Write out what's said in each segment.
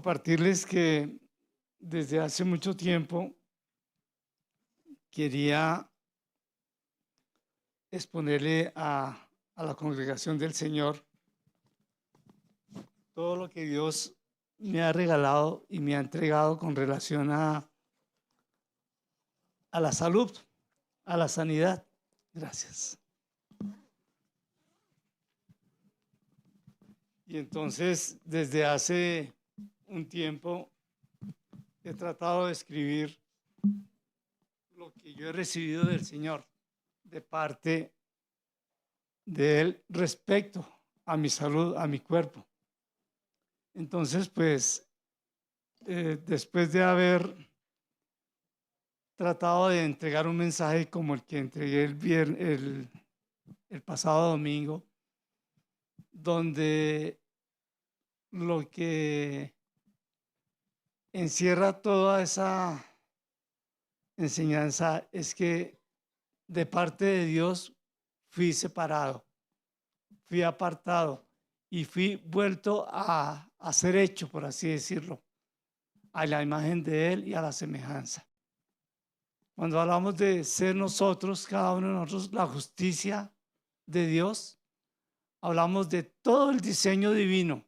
compartirles que desde hace mucho tiempo quería exponerle a la congregación del Señor todo lo que Dios me ha regalado y me ha entregado con relación a la salud, a la sanidad. Gracias. Y entonces, desde hace un tiempo, he tratado de escribir lo que yo he recibido del Señor, de parte de Él respecto a mi salud, a mi cuerpo. Entonces, pues, después de haber tratado de entregar un mensaje como el que entregué el pasado domingo, donde lo que encierra toda esa enseñanza es que de parte de Dios fui separado, fui apartado y fui vuelto a ser hecho, por así decirlo, a la imagen de Él y a la semejanza. Cuando hablamos de ser nosotros, cada uno de nosotros, la justicia de Dios, hablamos de todo el diseño divino,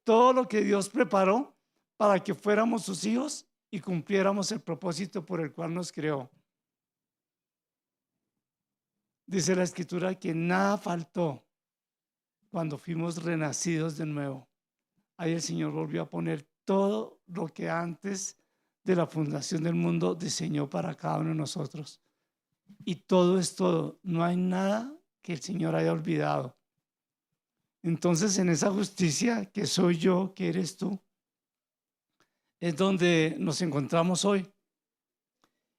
todo lo que Dios preparó para que fuéramos sus hijos y cumpliéramos el propósito por el cual nos creó. Dice la Escritura que nada faltó cuando fuimos renacidos de nuevo. Ahí el Señor volvió a poner todo lo que antes de la fundación del mundo diseñó para cada uno de nosotros. Y todo es todo. No hay nada que el Señor haya olvidado. Entonces, en esa justicia que soy yo, que eres tú, es donde nos encontramos hoy.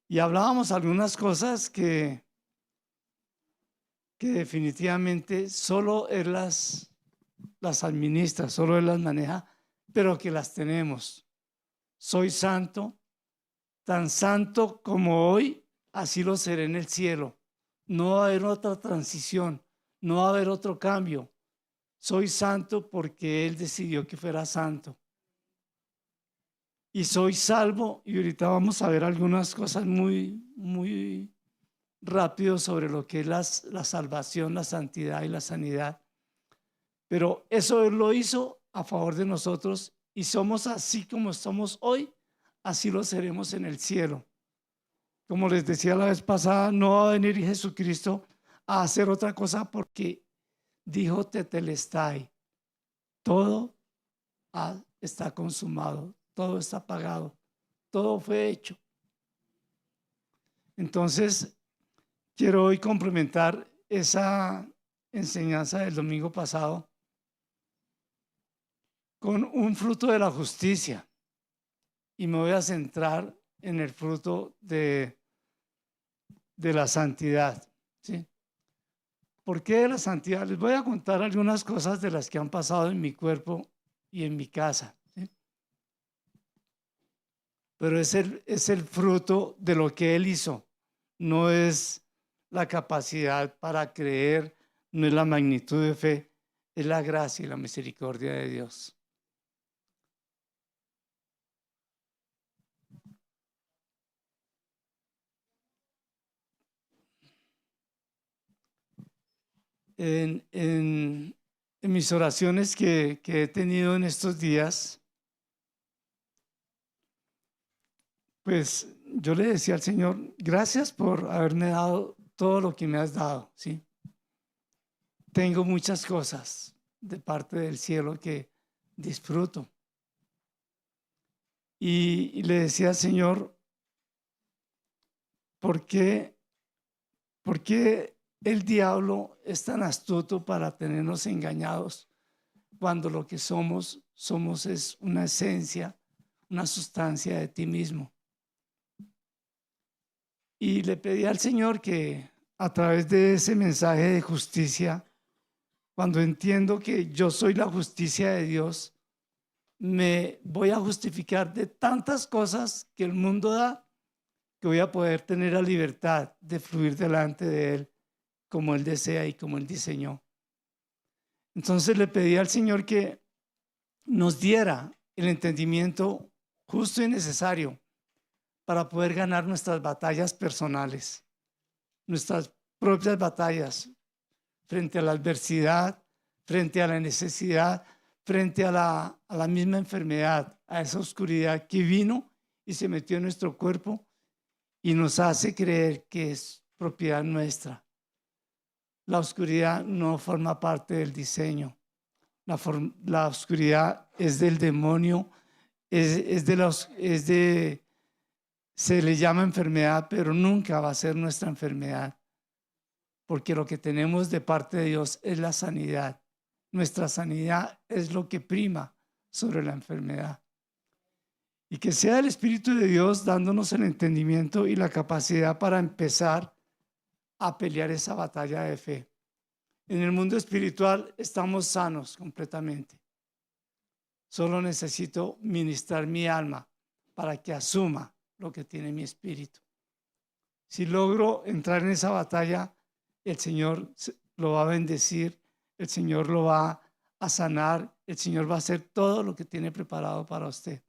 Y hablábamos algunas cosas que definitivamente solo Él las administra, solo Él las maneja, pero que las tenemos. Soy santo, tan santo como hoy, así lo seré en el cielo. No va a haber otra transición, no va a haber otro cambio. Soy santo porque Él decidió que fuera santo. Y soy salvo, y ahorita vamos a ver algunas cosas muy rápido sobre lo que es la salvación, la santidad y la sanidad. Pero eso Él lo hizo a favor de nosotros y somos así como somos hoy, así lo seremos en el cielo. Como les decía la vez pasada, no va a venir Jesucristo a hacer otra cosa porque dijo tetelestai, todo está consumado, todo está pagado, todo fue hecho. Entonces, quiero hoy complementar esa enseñanza del domingo pasado con un fruto de la justicia y me voy a centrar en el fruto de la santidad, ¿sí? ¿Por qué de la santidad? Les voy a contar algunas cosas de las que han pasado en mi cuerpo y en mi casa, ¿sí? Pero es el fruto de lo que Él hizo, no es la capacidad para creer, no es la magnitud de fe, es la gracia y la misericordia de Dios. En mis oraciones que he tenido en estos días, pues yo le decía al Señor, gracias por haberme dado todo lo que me has dado, ¿sí? Tengo muchas cosas de parte del cielo que disfruto. Y le decía al Señor, ¿por qué el diablo es tan astuto para tenernos engañados cuando lo que somos es una esencia, una sustancia de ti mismo? Y le pedí al Señor que a través de ese mensaje de justicia, cuando entiendo que yo soy la justicia de Dios, me voy a justificar de tantas cosas que el mundo da, que voy a poder tener la libertad de fluir delante de Él como Él desea y como Él diseñó. Entonces le pedí al Señor que nos diera el entendimiento justo y necesario para poder ganar nuestras batallas personales, nuestras propias batallas frente a la adversidad, frente a la necesidad, frente a la misma enfermedad, a esa oscuridad que vino y se metió en nuestro cuerpo y nos hace creer que es propiedad nuestra. La oscuridad no forma parte del diseño. La oscuridad es del demonio, se le llama enfermedad, pero nunca va a ser nuestra enfermedad, porque lo que tenemos de parte de Dios es la sanidad. Nuestra sanidad es lo que prima sobre la enfermedad. Y que sea el Espíritu de Dios dándonos el entendimiento y la capacidad para empezar a pelear esa batalla de fe. En el mundo espiritual estamos sanos completamente. Solo necesito ministrar mi alma para que asuma lo que tiene mi espíritu. Si logro entrar en esa batalla, el Señor lo va a bendecir, el Señor lo va a sanar, el Señor va a hacer todo lo que tiene preparado para usted.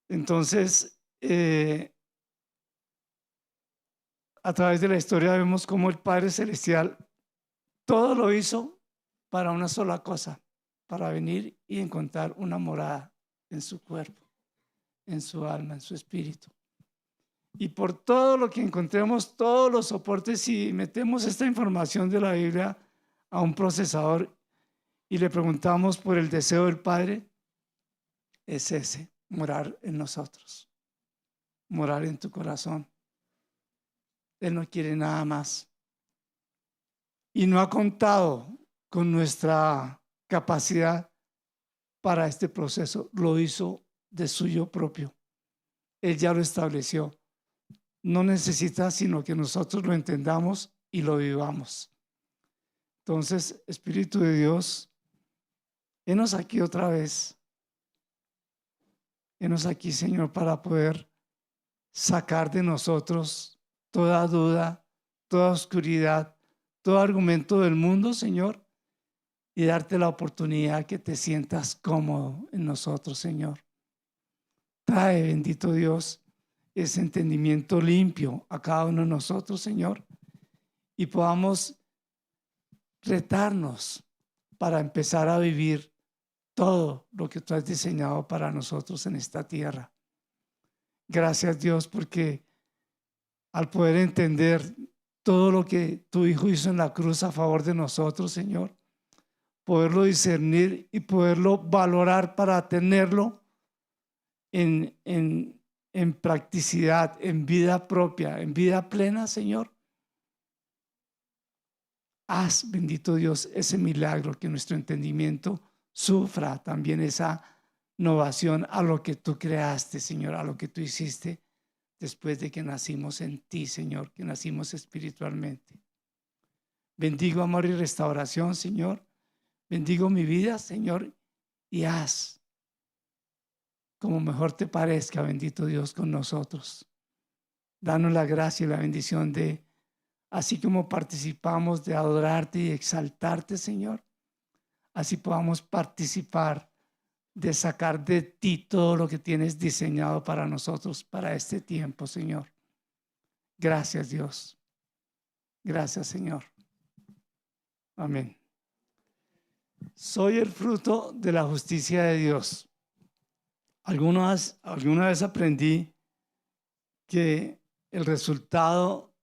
Entonces, a través de la historia vemos cómo el Padre Celestial todo lo hizo para una sola cosa, para venir y encontrar una morada en su cuerpo, en su alma, en su espíritu. Y por todo lo que encontremos, todos los soportes, si metemos esta información de la Biblia a un procesador y le preguntamos por el deseo del Padre, es ese, morar en nosotros, morar en tu corazón. Él no quiere nada más. Y no ha contado con nuestra capacidad para este proceso. Lo hizo de suyo propio. Él ya lo estableció. No necesita sino que nosotros lo entendamos y lo vivamos. Entonces, Espíritu de Dios, henos aquí otra vez. Henos aquí, Señor, para poder sacar de nosotros toda duda, toda oscuridad, todo argumento del mundo, Señor, y darte la oportunidad que te sientas cómodo en nosotros, Señor. Trae, bendito Dios, ese entendimiento limpio a cada uno de nosotros, Señor, y podamos retarnos para empezar a vivir todo lo que tú has diseñado para nosotros en esta tierra. Gracias, Dios, porque al poder entender todo lo que tu Hijo hizo en la cruz a favor de nosotros, Señor, poderlo discernir y poderlo valorar para tenerlo en practicidad, en vida propia, en vida plena, Señor. Haz, bendito Dios, ese milagro, que nuestro entendimiento sufra también esa innovación a lo que tú creaste, Señor, a lo que tú hiciste después de que nacimos en ti, Señor, que nacimos espiritualmente. Bendigo amor y restauración, Señor. Bendigo mi vida, Señor, y haz como mejor te parezca, bendito Dios, con nosotros. Danos la gracia y la bendición de, así como participamos de adorarte y exaltarte, Señor, así podamos participar de sacar de ti todo lo que tienes diseñado para nosotros, para este tiempo, Señor. Gracias, Dios. Gracias, Señor. Amén. Soy el fruto de la justicia de Dios. Alguna vez aprendí que el resultado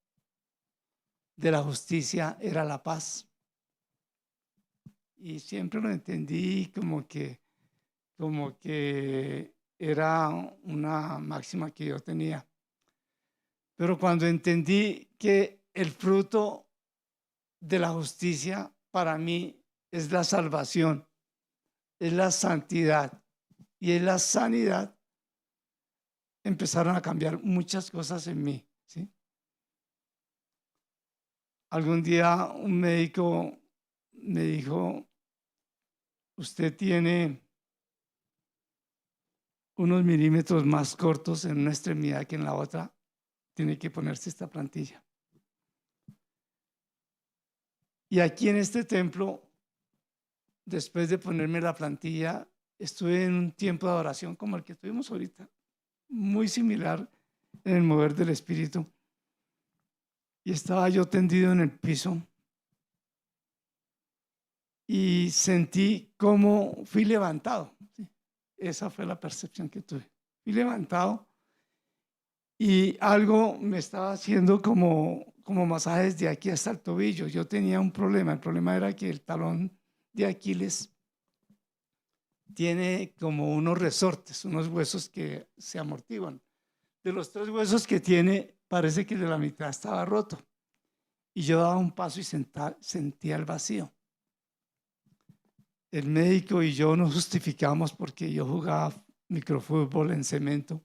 de la justicia era la paz. Y siempre lo entendí como que era una máxima que yo tenía. Pero cuando entendí que el fruto de la justicia para mí es la salvación, es la santidad y es la sanidad, empezaron a cambiar muchas cosas en mí, ¿sí? Algún día un médico me dijo: usted tiene unos milímetros más cortos en una extremidad que en la otra, tiene que ponerse esta plantilla. Y aquí en este templo después de ponerme la plantilla, estuve en un tiempo de adoración como el que tuvimos ahorita, muy similar en el mover del Espíritu. Y estaba yo tendido en el piso y sentí cómo fui levantado. ¿Sí? Esa fue la percepción que tuve. Fui levantado y algo me estaba haciendo como masajes de aquí hasta el tobillo. Yo tenía un problema. El problema era que el talón de Aquiles tiene como unos resortes, unos huesos que se amortiguan. De los 3 huesos que tiene, parece que de la mitad estaba roto. Y yo daba un paso y sentía el vacío. El médico y yo nos justificamos porque yo jugaba microfútbol en cemento.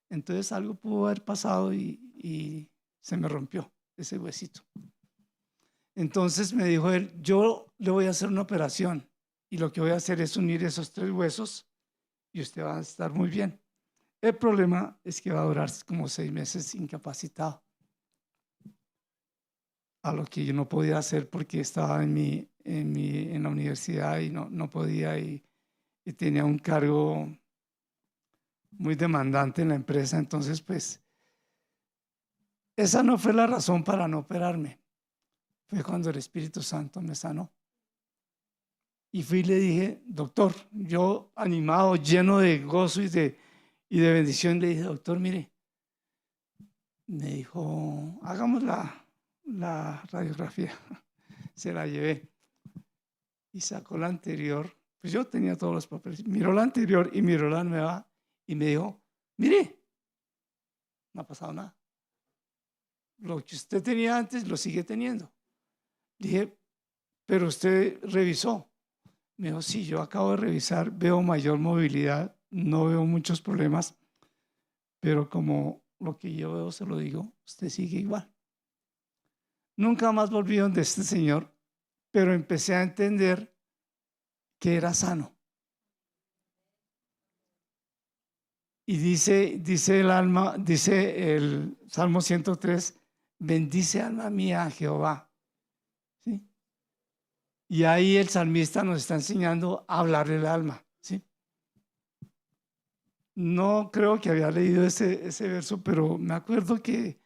Entonces algo pudo haber pasado y se me rompió ese huesito. Entonces me dijo él, yo le voy a hacer una operación y lo que voy a hacer es unir esos 3 huesos y usted va a estar muy bien. El problema es que va a durar como 6 meses incapacitado. A lo que yo no podía hacer porque estaba en la universidad y no podía y tenía un cargo muy demandante en la empresa. Entonces, pues, esa no fue la razón para no operarme. Fue cuando el Espíritu Santo me sanó. Y fui y le dije, doctor, yo animado, lleno de gozo y de bendición, le dije, doctor, mire, me dijo, hagamos la radiografía. Se la llevé y sacó la anterior. Pues yo tenía todos los papeles. Miró la anterior y miró la nueva y me dijo, mire, no ha pasado nada. Lo que usted tenía antes lo sigue teniendo. Dije, pero usted revisó. Me dijo, sí, yo acabo de revisar, veo mayor movilidad, no veo muchos problemas, pero como lo que yo veo se lo digo, usted sigue igual. Nunca más volví donde este señor, pero empecé a entender que era sano. Y dice el alma, dice el Salmo 103, bendice alma mía a Jehová. ¿Sí? Y ahí el salmista nos está enseñando a hablarle el alma. ¿Sí? No creo que había leído ese verso, pero me acuerdo que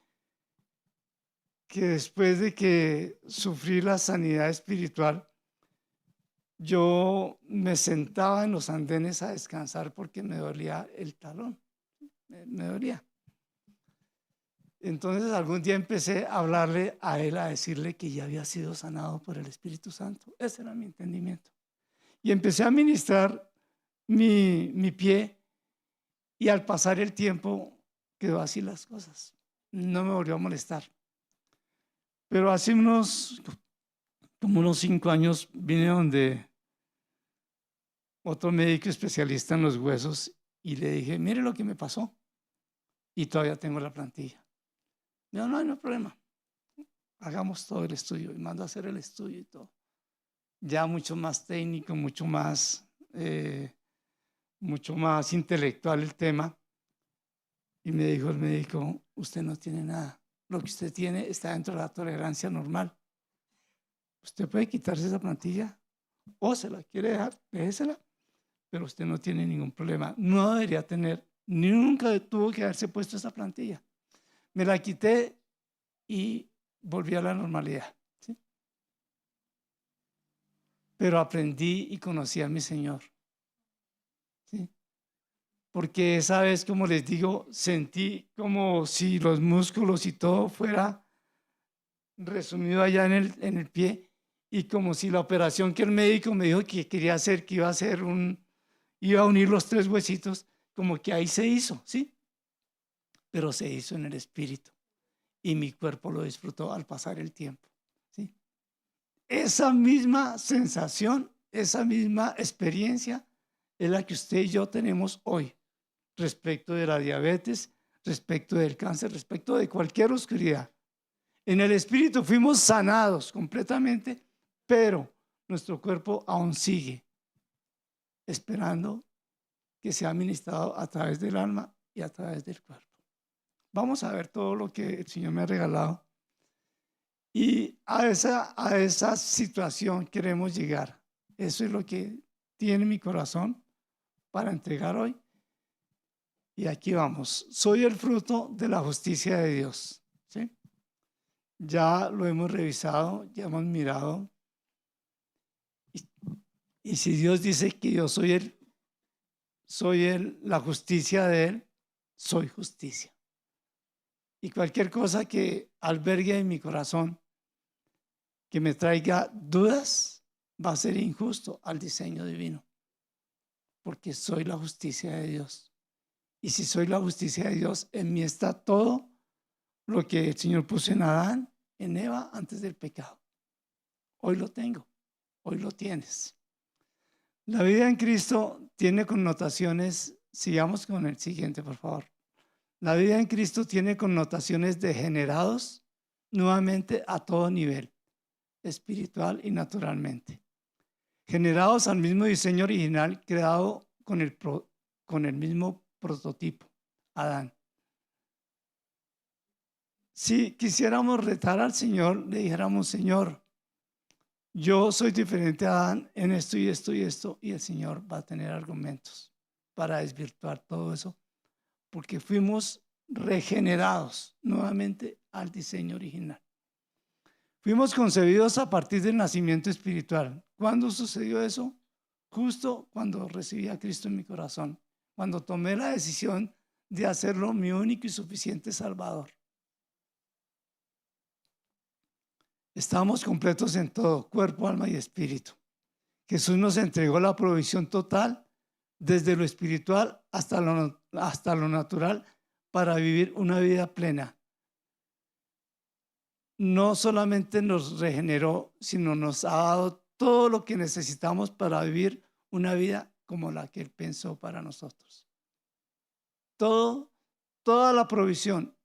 después de que sufrí la sanidad espiritual, yo me sentaba en los andenes a descansar porque me dolía el talón, me dolía. Entonces algún día empecé a hablarle a él, a decirle que ya había sido sanado por el Espíritu Santo. Ese era mi entendimiento. Y empecé a ministrar mi pie y al pasar el tiempo quedó así las cosas. No me volvió a molestar. Pero hace como unos 5 años vine donde otro médico especialista en los huesos y le dije, mire lo que me pasó. Y todavía tengo la plantilla. Me dijo, no hay problema. Hagamos todo el estudio. Y mando a hacer el estudio y todo. Ya mucho más técnico, mucho más intelectual el tema. Y me dijo el médico, usted no tiene nada. Lo que usted tiene está dentro de la tolerancia normal. Usted puede quitarse esa plantilla o se la quiere dejar, déjesela, pero usted no tiene ningún problema. No debería tener, ni nunca tuvo que haberse puesto esa plantilla. Me la quité y volví a la normalidad. ¿Sí? Pero aprendí y conocí a mi Señor. ¿Sí? Porque esa vez, como les digo, sentí como si los músculos y todo fuera resumido allá en el pie y como si la operación que el médico me dijo que quería hacer, que iba a hacer iba a unir los 3 huesitos, como que ahí se hizo, ¿sí? Pero se hizo en el espíritu y mi cuerpo lo disfrutó al pasar el tiempo, ¿sí? Esa misma sensación, esa misma experiencia es la que usted y yo tenemos hoy respecto de la diabetes, respecto del cáncer, respecto de cualquier oscuridad. En el espíritu fuimos sanados completamente, pero nuestro cuerpo aún sigue esperando que sea administrado a través del alma y a través del cuerpo. Vamos a ver todo lo que el Señor me ha regalado. Y a esa situación queremos llegar. Eso es lo que tiene mi corazón para entregar hoy. Y aquí vamos. Soy el fruto de la justicia de Dios. ¿Sí? Ya lo hemos revisado, ya hemos mirado. Y si Dios dice que yo soy la justicia de Él, soy justicia. Y cualquier cosa que albergue en mi corazón, que me traiga dudas, va a ser injusto al diseño divino, porque soy la justicia de Dios. Y si soy la justicia de Dios, en mí está todo lo que el Señor puso en Adán, en Eva, antes del pecado. Hoy lo tengo, hoy lo tienes. La vida en Cristo tiene connotaciones, sigamos con el siguiente, por favor. La vida en Cristo tiene connotaciones de generados nuevamente a todo nivel, espiritual y naturalmente. Generados al mismo diseño original creado con el mismo prototipo, Adán. Si quisiéramos retar al Señor, le dijéramos, Señor, yo soy diferente a Adán en esto y esto y esto, y el Señor va a tener argumentos para desvirtuar todo eso, porque fuimos regenerados nuevamente al diseño original. Fuimos concebidos a partir del nacimiento espiritual. ¿Cuándo sucedió eso? Justo cuando recibí a Cristo en mi corazón, cuando tomé la decisión de hacerlo mi único y suficiente Salvador. Estamos completos en todo, cuerpo, alma y espíritu. Jesús nos entregó la provisión total desde lo espiritual hasta lo natural para vivir una vida plena. No solamente nos regeneró, sino nos ha dado todo lo que necesitamos para vivir una vida como la que Él pensó para nosotros. Toda la provisión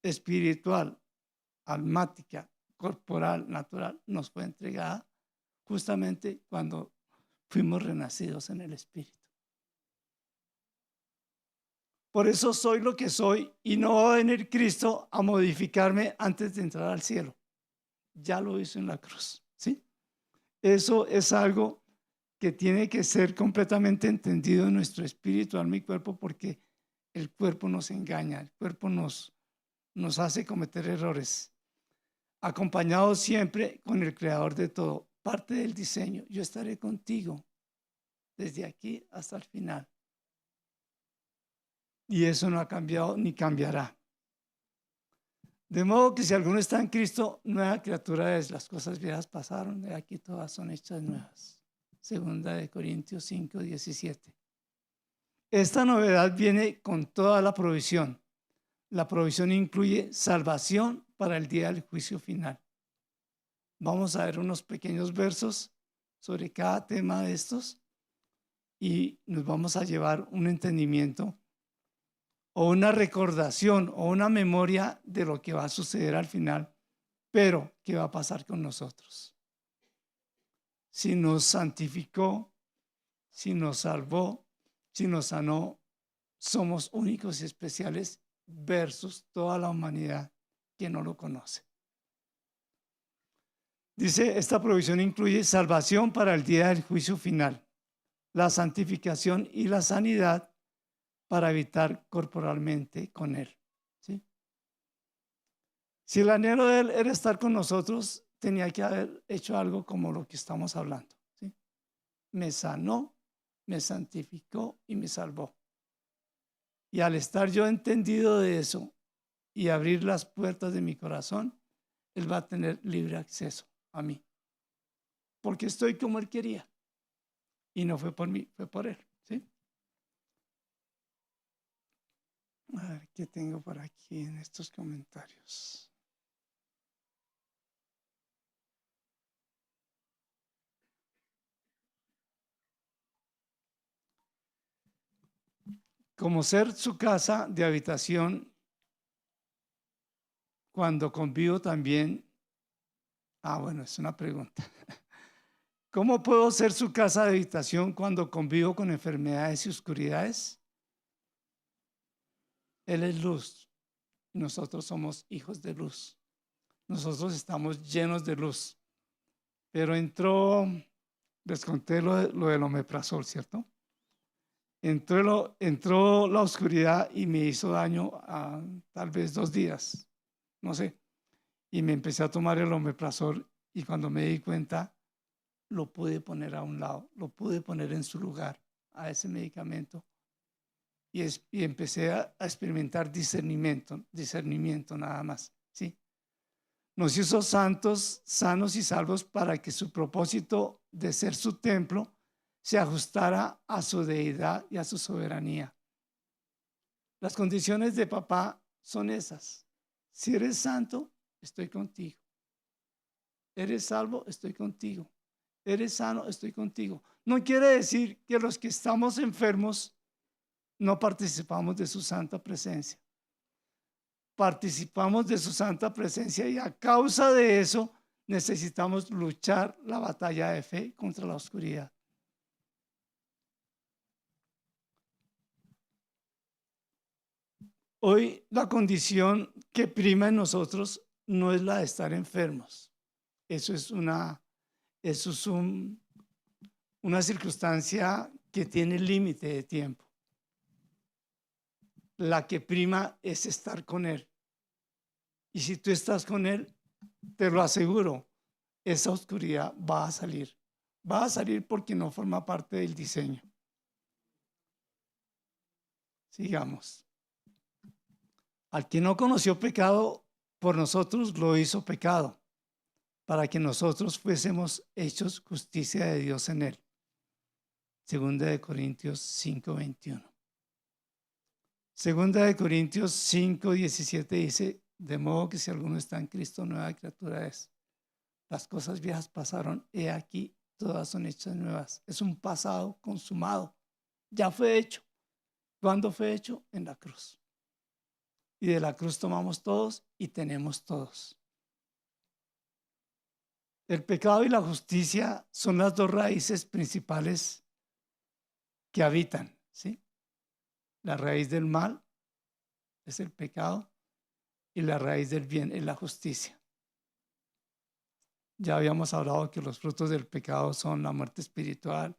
espiritual, almática, corporal, natural, nos fue entregada justamente cuando fuimos renacidos en el Espíritu. Por eso soy lo que soy y no va a venir Cristo a modificarme antes de entrar al cielo. Ya lo hizo en la cruz, ¿sí? Eso es algo que tiene que ser completamente entendido en nuestro espíritu, alma y cuerpo, porque el cuerpo nos engaña, el cuerpo nos hace cometer errores. Acompañado siempre con el Creador de todo, parte del diseño. Yo estaré contigo desde aquí hasta el final. Y eso no ha cambiado ni cambiará. De modo que si alguno está en Cristo, nueva criatura es. Las cosas viejas pasaron, de aquí todas son hechas nuevas. Segunda de Corintios 5, 17. Esta novedad viene con toda la provisión. La provisión incluye salvación para el día del juicio final. Vamos a ver unos pequeños versos sobre cada tema de estos y nos vamos a llevar un entendimiento o una recordación o una memoria de lo que va a suceder al final, pero ¿qué va a pasar con nosotros? Si nos santificó, si nos salvó, si nos sanó, somos únicos y especiales versus toda la humanidad que no lo conoce. Dice, esta provisión incluye salvación para el día del juicio final, la santificación y la sanidad para habitar corporalmente con Él. ¿Sí? Si el anhelo de Él era estar con nosotros, tenía que haber hecho algo como lo que estamos hablando. ¿Sí? Me sanó, me santificó y me salvó. Y al estar yo entendido de eso y abrir las puertas de mi corazón, Él va a tener libre acceso a mí. Porque estoy como Él quería. Y no fue por mí, fue por Él. ¿Sí? A ver, ¿qué tengo por aquí en estos comentarios? Como ser su casa de habitación cuando convivo también. Bueno, es una pregunta. ¿Cómo puedo ser su casa de habitación cuando convivo con enfermedades y oscuridades? Él es luz. Nosotros somos hijos de luz. Nosotros estamos llenos de luz. Pero entró Les conté lo del omeprazol, ¿cierto? Entró la oscuridad y me hizo daño a tal vez 2 días, no sé. Y me empecé a tomar el omeprazol y cuando me di cuenta, lo pude poner a un lado, lo pude poner en su lugar a ese medicamento y empecé a experimentar discernimiento nada más, ¿sí? Nos hizo santos, sanos y salvos para que su propósito de ser su templo se ajustara a su deidad y a su soberanía. Las condiciones de papá son esas. Si eres santo, estoy contigo. Eres salvo, estoy contigo. Eres sano, estoy contigo. No quiere decir que los que estamos enfermos no participamos de su santa presencia. Participamos de su santa presencia y a causa de eso necesitamos luchar la batalla de fe contra la oscuridad. Hoy la condición que prima en nosotros no es la de estar enfermos. Eso es una circunstancia que tiene límite de tiempo. La que prima es estar con Él. Y si tú estás con Él, te lo aseguro, esa oscuridad va a salir. Va a salir porque no forma parte del diseño. Sigamos. Al que no conoció pecado, por nosotros lo hizo pecado, para que nosotros fuésemos hechos justicia de Dios en Él. Segunda de Corintios 5:21. Segunda de Corintios 5:17 dice, de modo que si alguno está en Cristo, nueva criatura es. Las cosas viejas pasaron, he aquí, todas son hechas nuevas. Es un pasado consumado. Ya fue hecho. ¿Cuándo fue hecho? En la cruz. Y de la cruz tomamos todos y tenemos todos. El pecado y la justicia son las dos raíces principales que habitan, ¿sí? La raíz del mal es el pecado y la raíz del bien es la justicia. Ya habíamos hablado que los frutos del pecado son la muerte espiritual,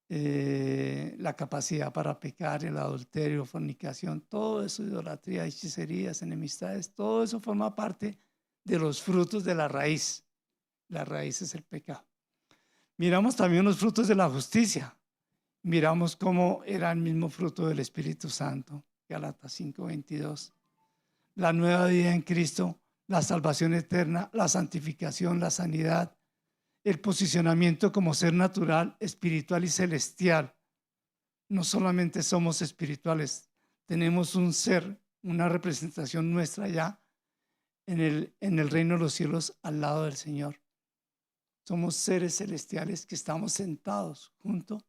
la capacidad para pecar, el adulterio, fornicación, todo eso, idolatría, hechicerías, enemistades, todo eso forma parte de los frutos de la raíz. La raíz es el pecado. Miramos también los frutos de la justicia. Miramos cómo era el mismo fruto del Espíritu Santo, Gálatas 5:22. La nueva vida en Cristo, la salvación eterna, la santificación, la sanidad, el posicionamiento como ser natural, espiritual y celestial. No solamente somos espirituales, tenemos un ser, una representación nuestra ya en el reino de los cielos al lado del Señor. Somos seres celestiales que estamos sentados junto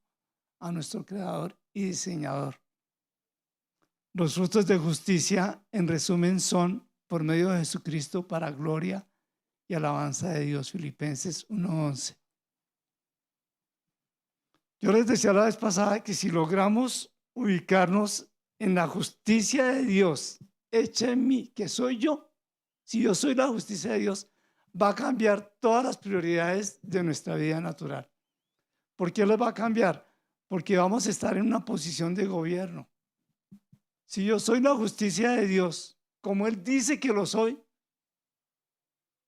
a nuestro Creador y Diseñador. Los frutos de justicia, en resumen, son por medio de Jesucristo para gloria y alabanza de Dios. Filipenses 1:11. Yo les decía la vez pasada que si logramos ubicarnos en la justicia de Dios hecha en mí, que soy yo, si yo soy la justicia de Dios, va a cambiar todas las prioridades de nuestra vida natural. ¿Por qué las va a cambiar? Porque vamos a estar en una posición de gobierno. Si yo soy la justicia de Dios, como Él dice que lo soy,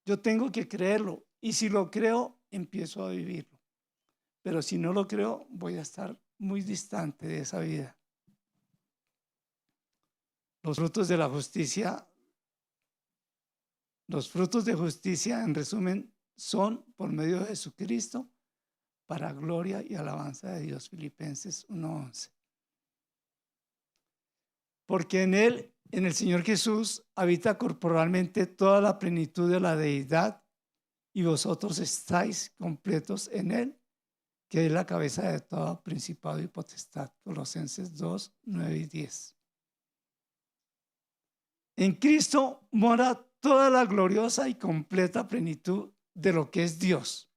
yo tengo que creerlo. Y si lo creo, empiezo a vivirlo. Pero si no lo creo, voy a estar muy distante de esa vida. Los frutos de la justicia, los frutos de justicia, en resumen, son por medio de Jesucristo para gloria y alabanza de Dios. Filipenses 1:11. Porque en Él, en el Señor Jesús, habita corporalmente toda la plenitud de la deidad y vosotros estáis completos en Él, que es la cabeza de todo principado y potestad. Colosenses 2:9-10. En Cristo mora toda la gloriosa y completa plenitud de lo que es Dios.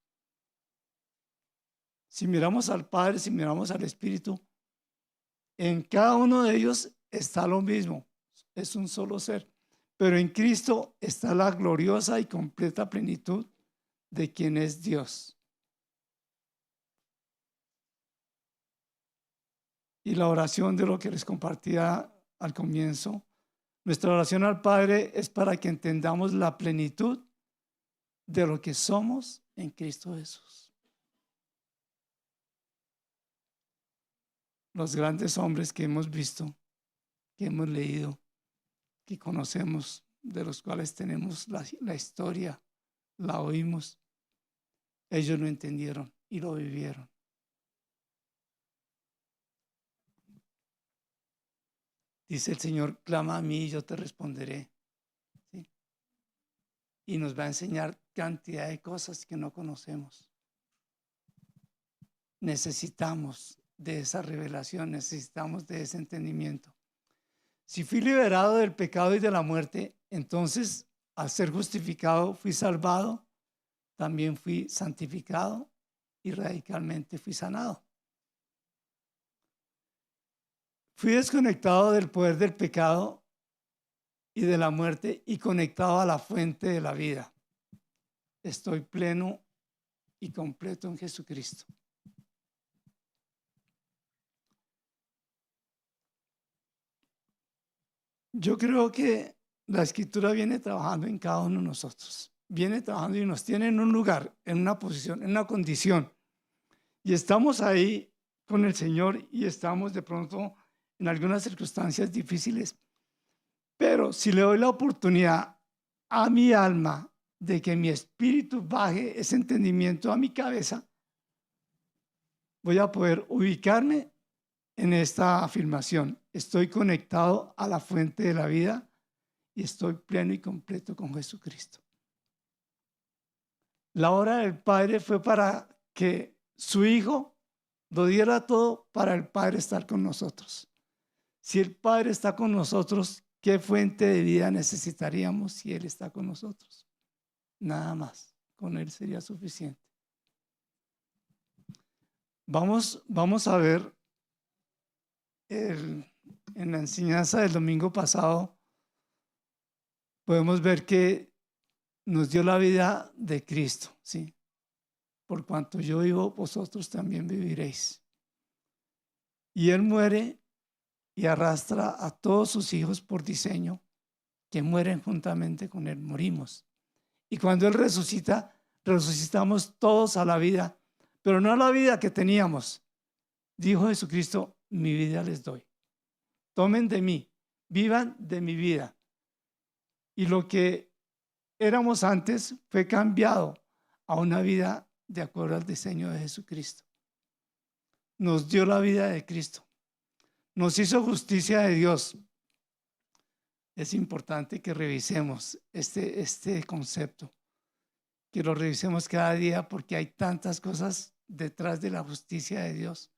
Si miramos al Padre, si miramos al Espíritu, en cada uno de ellos está lo mismo, es un solo ser. Pero en Cristo está la gloriosa y completa plenitud de quien es Dios. y la oración de lo que les compartía al comienzo. Nuestra oración al Padre es para que entendamos la plenitud de lo que somos en Cristo Jesús. Los grandes hombres que hemos visto, que hemos leído, que conocemos, de los cuales tenemos la historia, la oímos, ellos lo entendieron y lo vivieron. Dice el Señor, clama a mí y yo te responderé. ¿Sí? Y nos va a enseñar cantidad de cosas que no conocemos. Necesitamos de esa revelación, necesitamos de ese entendimiento. Si fui liberado del pecado y de la muerte, entonces al ser justificado fui salvado, también fui santificado y radicalmente fui sanado. Fui desconectado del poder del pecado y de la muerte y conectado a la fuente de la vida. Estoy pleno y completo en Jesucristo. Yo creo que la Escritura viene trabajando en cada uno de nosotros. Viene trabajando y nos tiene en un lugar, en una posición, en una condición. Y estamos ahí con el Señor y estamos de pronto en algunas circunstancias difíciles. Pero si le doy la oportunidad a mi alma de que mi espíritu baje ese entendimiento a mi cabeza, voy a poder ubicarme en esta afirmación. Estoy conectado a la fuente de la vida y estoy pleno y completo con Jesucristo. La obra del Padre fue para que su Hijo lo diera todo para el Padre estar con nosotros. Si el Padre está con nosotros, ¿qué fuente de vida necesitaríamos si Él está con nosotros? Nada más. Con Él sería suficiente. Vamos a ver en la enseñanza del domingo pasado, podemos ver que nos dio la vida de Cristo, ¿sí? Por cuanto yo vivo, vosotros también viviréis. Y Él muere y arrastra a todos sus hijos por diseño, que mueren juntamente con Él, morimos. Y cuando Él resucita, resucitamos todos a la vida, pero no a la vida que teníamos. Dijo Jesucristo, mi vida les doy. Tomen de mí, vivan de mi vida. Y lo que éramos antes fue cambiado a una vida de acuerdo al diseño de Jesucristo. Nos dio la vida de Cristo. Nos hizo justicia de Dios. Es importante que revisemos este concepto, que lo revisemos cada día porque hay tantas cosas detrás de la justicia de Dios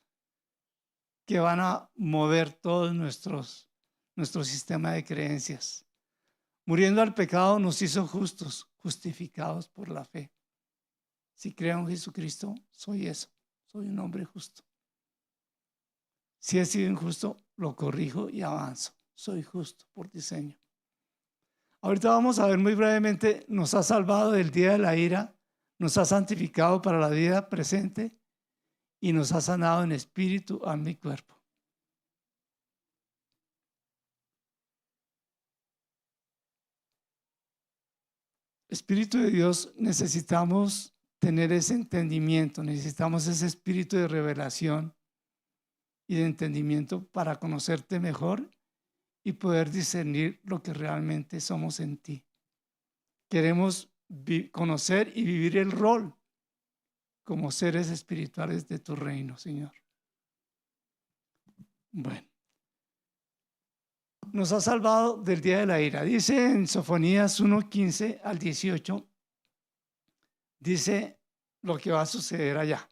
que van a mover todo nuestro sistema de creencias. Muriendo al pecado nos hizo justos, justificados por la fe. Si creo en Jesucristo, soy eso, soy un hombre justo. Si he sido injusto, lo corrijo y avanzo. Soy justo por diseño. Ahorita vamos a ver muy brevemente, nos ha salvado del día de la ira, nos ha santificado para la vida presente y nos ha sanado en espíritu, alma y cuerpo. Espíritu de Dios, necesitamos tener ese entendimiento, necesitamos ese espíritu de revelación y de entendimiento para conocerte mejor y poder discernir lo que realmente somos en ti. Queremos conocer y vivir el rol como seres espirituales de tu reino, Señor. Bueno, nos ha salvado del día de la ira. Dice en Sofonías 1:15 al 18, dice lo que va a suceder allá.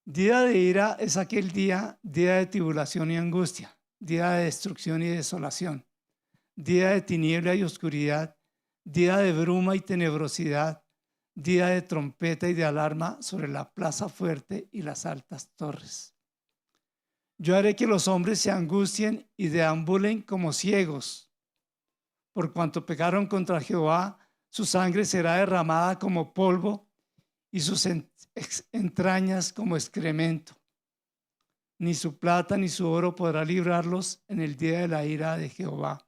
Día de ira es aquel día de tribulación y angustia, día de destrucción y desolación, día de tiniebla y oscuridad, día de bruma y tenebrosidad, día de trompeta y de alarma sobre la plaza fuerte y las altas torres. Yo haré que los hombres se angustien y deambulen como ciegos. Por cuanto pecaron contra Jehová, su sangre será derramada como polvo y sus entrañas como excremento. ni su plata ni su oro podrá librarlos en el día de la ira de Jehová,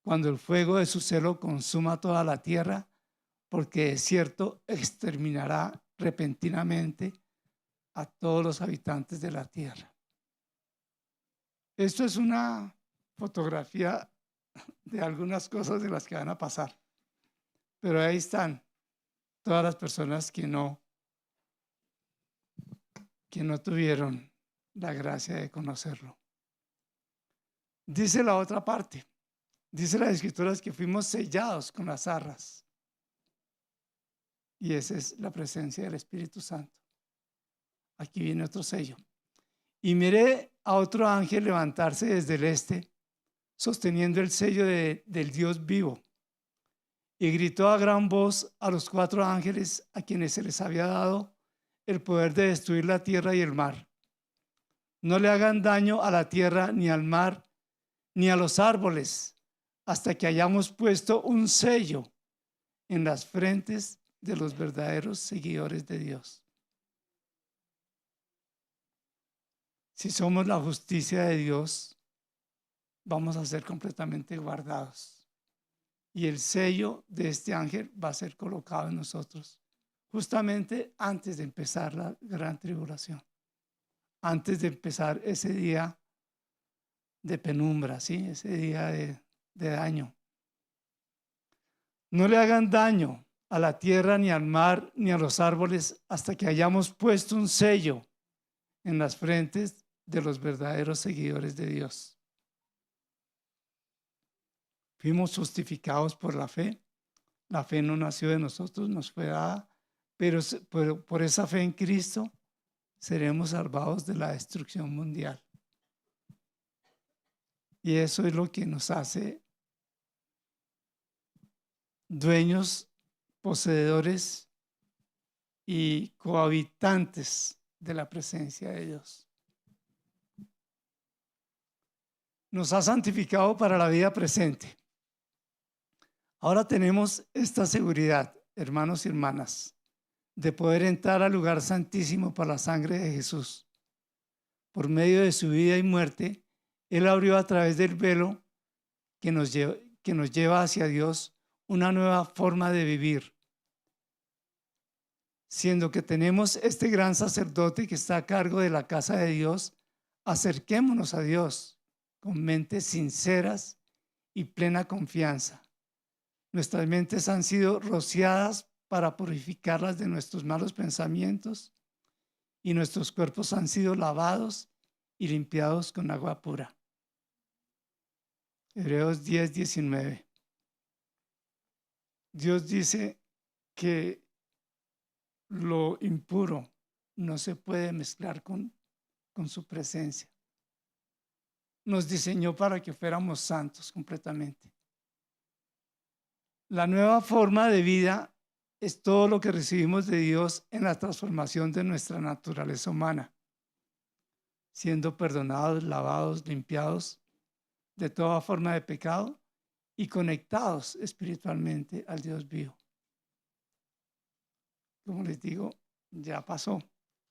cuando el fuego de su celo consuma toda la tierra, porque de cierto exterminará repentinamente a todos los habitantes de la tierra. Esto es una fotografía de algunas cosas de las que van a pasar, pero ahí están todas las personas que no tuvieron la gracia de conocerlo. Dice la otra parte, dice las Escrituras que fuimos sellados con las arras, y esa es la presencia del Espíritu Santo. Aquí viene otro sello. Y miré a otro ángel levantarse desde el este, sosteniendo el sello del Dios vivo, y gritó a gran voz a los 4 ángeles a quienes se les había dado el poder de destruir la tierra y el mar. No le hagan daño a la tierra, ni al mar, ni a los árboles, hasta que hayamos puesto un sello en las frentes de los verdaderos seguidores de Dios. Si somos la justicia de Dios, vamos a ser completamente guardados. Y el sello de este ángel va a ser colocado en nosotros, justamente antes de empezar la gran tribulación, antes de empezar ese día de penumbra, ¿sí? Ese día de daño. No le hagan daño a la tierra, ni al mar, ni a los árboles, hasta que hayamos puesto un sello en las frentes de los verdaderos seguidores de Dios. Fuimos justificados por la fe. La fe no nació de nosotros, nos fue dada, pero por esa fe en Cristo seremos salvados de la destrucción mundial. Y eso es lo que nos hace dueños, poseedores y cohabitantes de la presencia de Dios. Nos ha santificado para la vida presente. Ahora tenemos esta seguridad, hermanos y hermanas, de poder entrar al lugar santísimo por la sangre de Jesús. Por medio de su vida y muerte, Él abrió a través del velo que nos lleva hacia Dios una nueva forma de vivir. Siendo que tenemos este gran sacerdote que está a cargo de la casa de Dios, acerquémonos a Dios con mentes sinceras y plena confianza. Nuestras mentes han sido rociadas para purificarlas de nuestros malos pensamientos, y nuestros cuerpos han sido lavados y limpiados con agua pura. Hebreos 10:19. Dios dice que lo impuro no se puede mezclar con su presencia. Nos diseñó para que fuéramos santos completamente. La nueva forma de vida es todo lo que recibimos de Dios en la transformación de nuestra naturaleza humana, siendo perdonados, lavados, limpiados de toda forma de pecado y conectados espiritualmente al Dios vivo. Como les digo, ya pasó,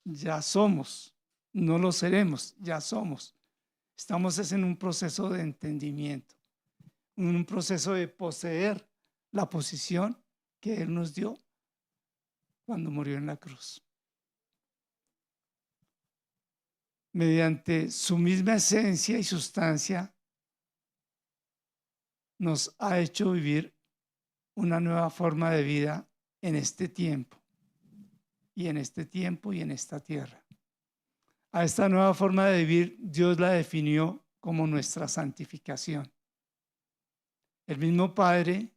ya somos, no lo seremos, ya somos. Estamos en un proceso de entendimiento, en un proceso de poseer la posición que Él nos dio cuando murió en la cruz. Mediante su misma esencia y sustancia, nos ha hecho vivir una nueva forma de vida en este tiempo, y en este tiempo y en esta tierra. A esta nueva forma de vivir, Dios la definió como nuestra santificación. El mismo Padre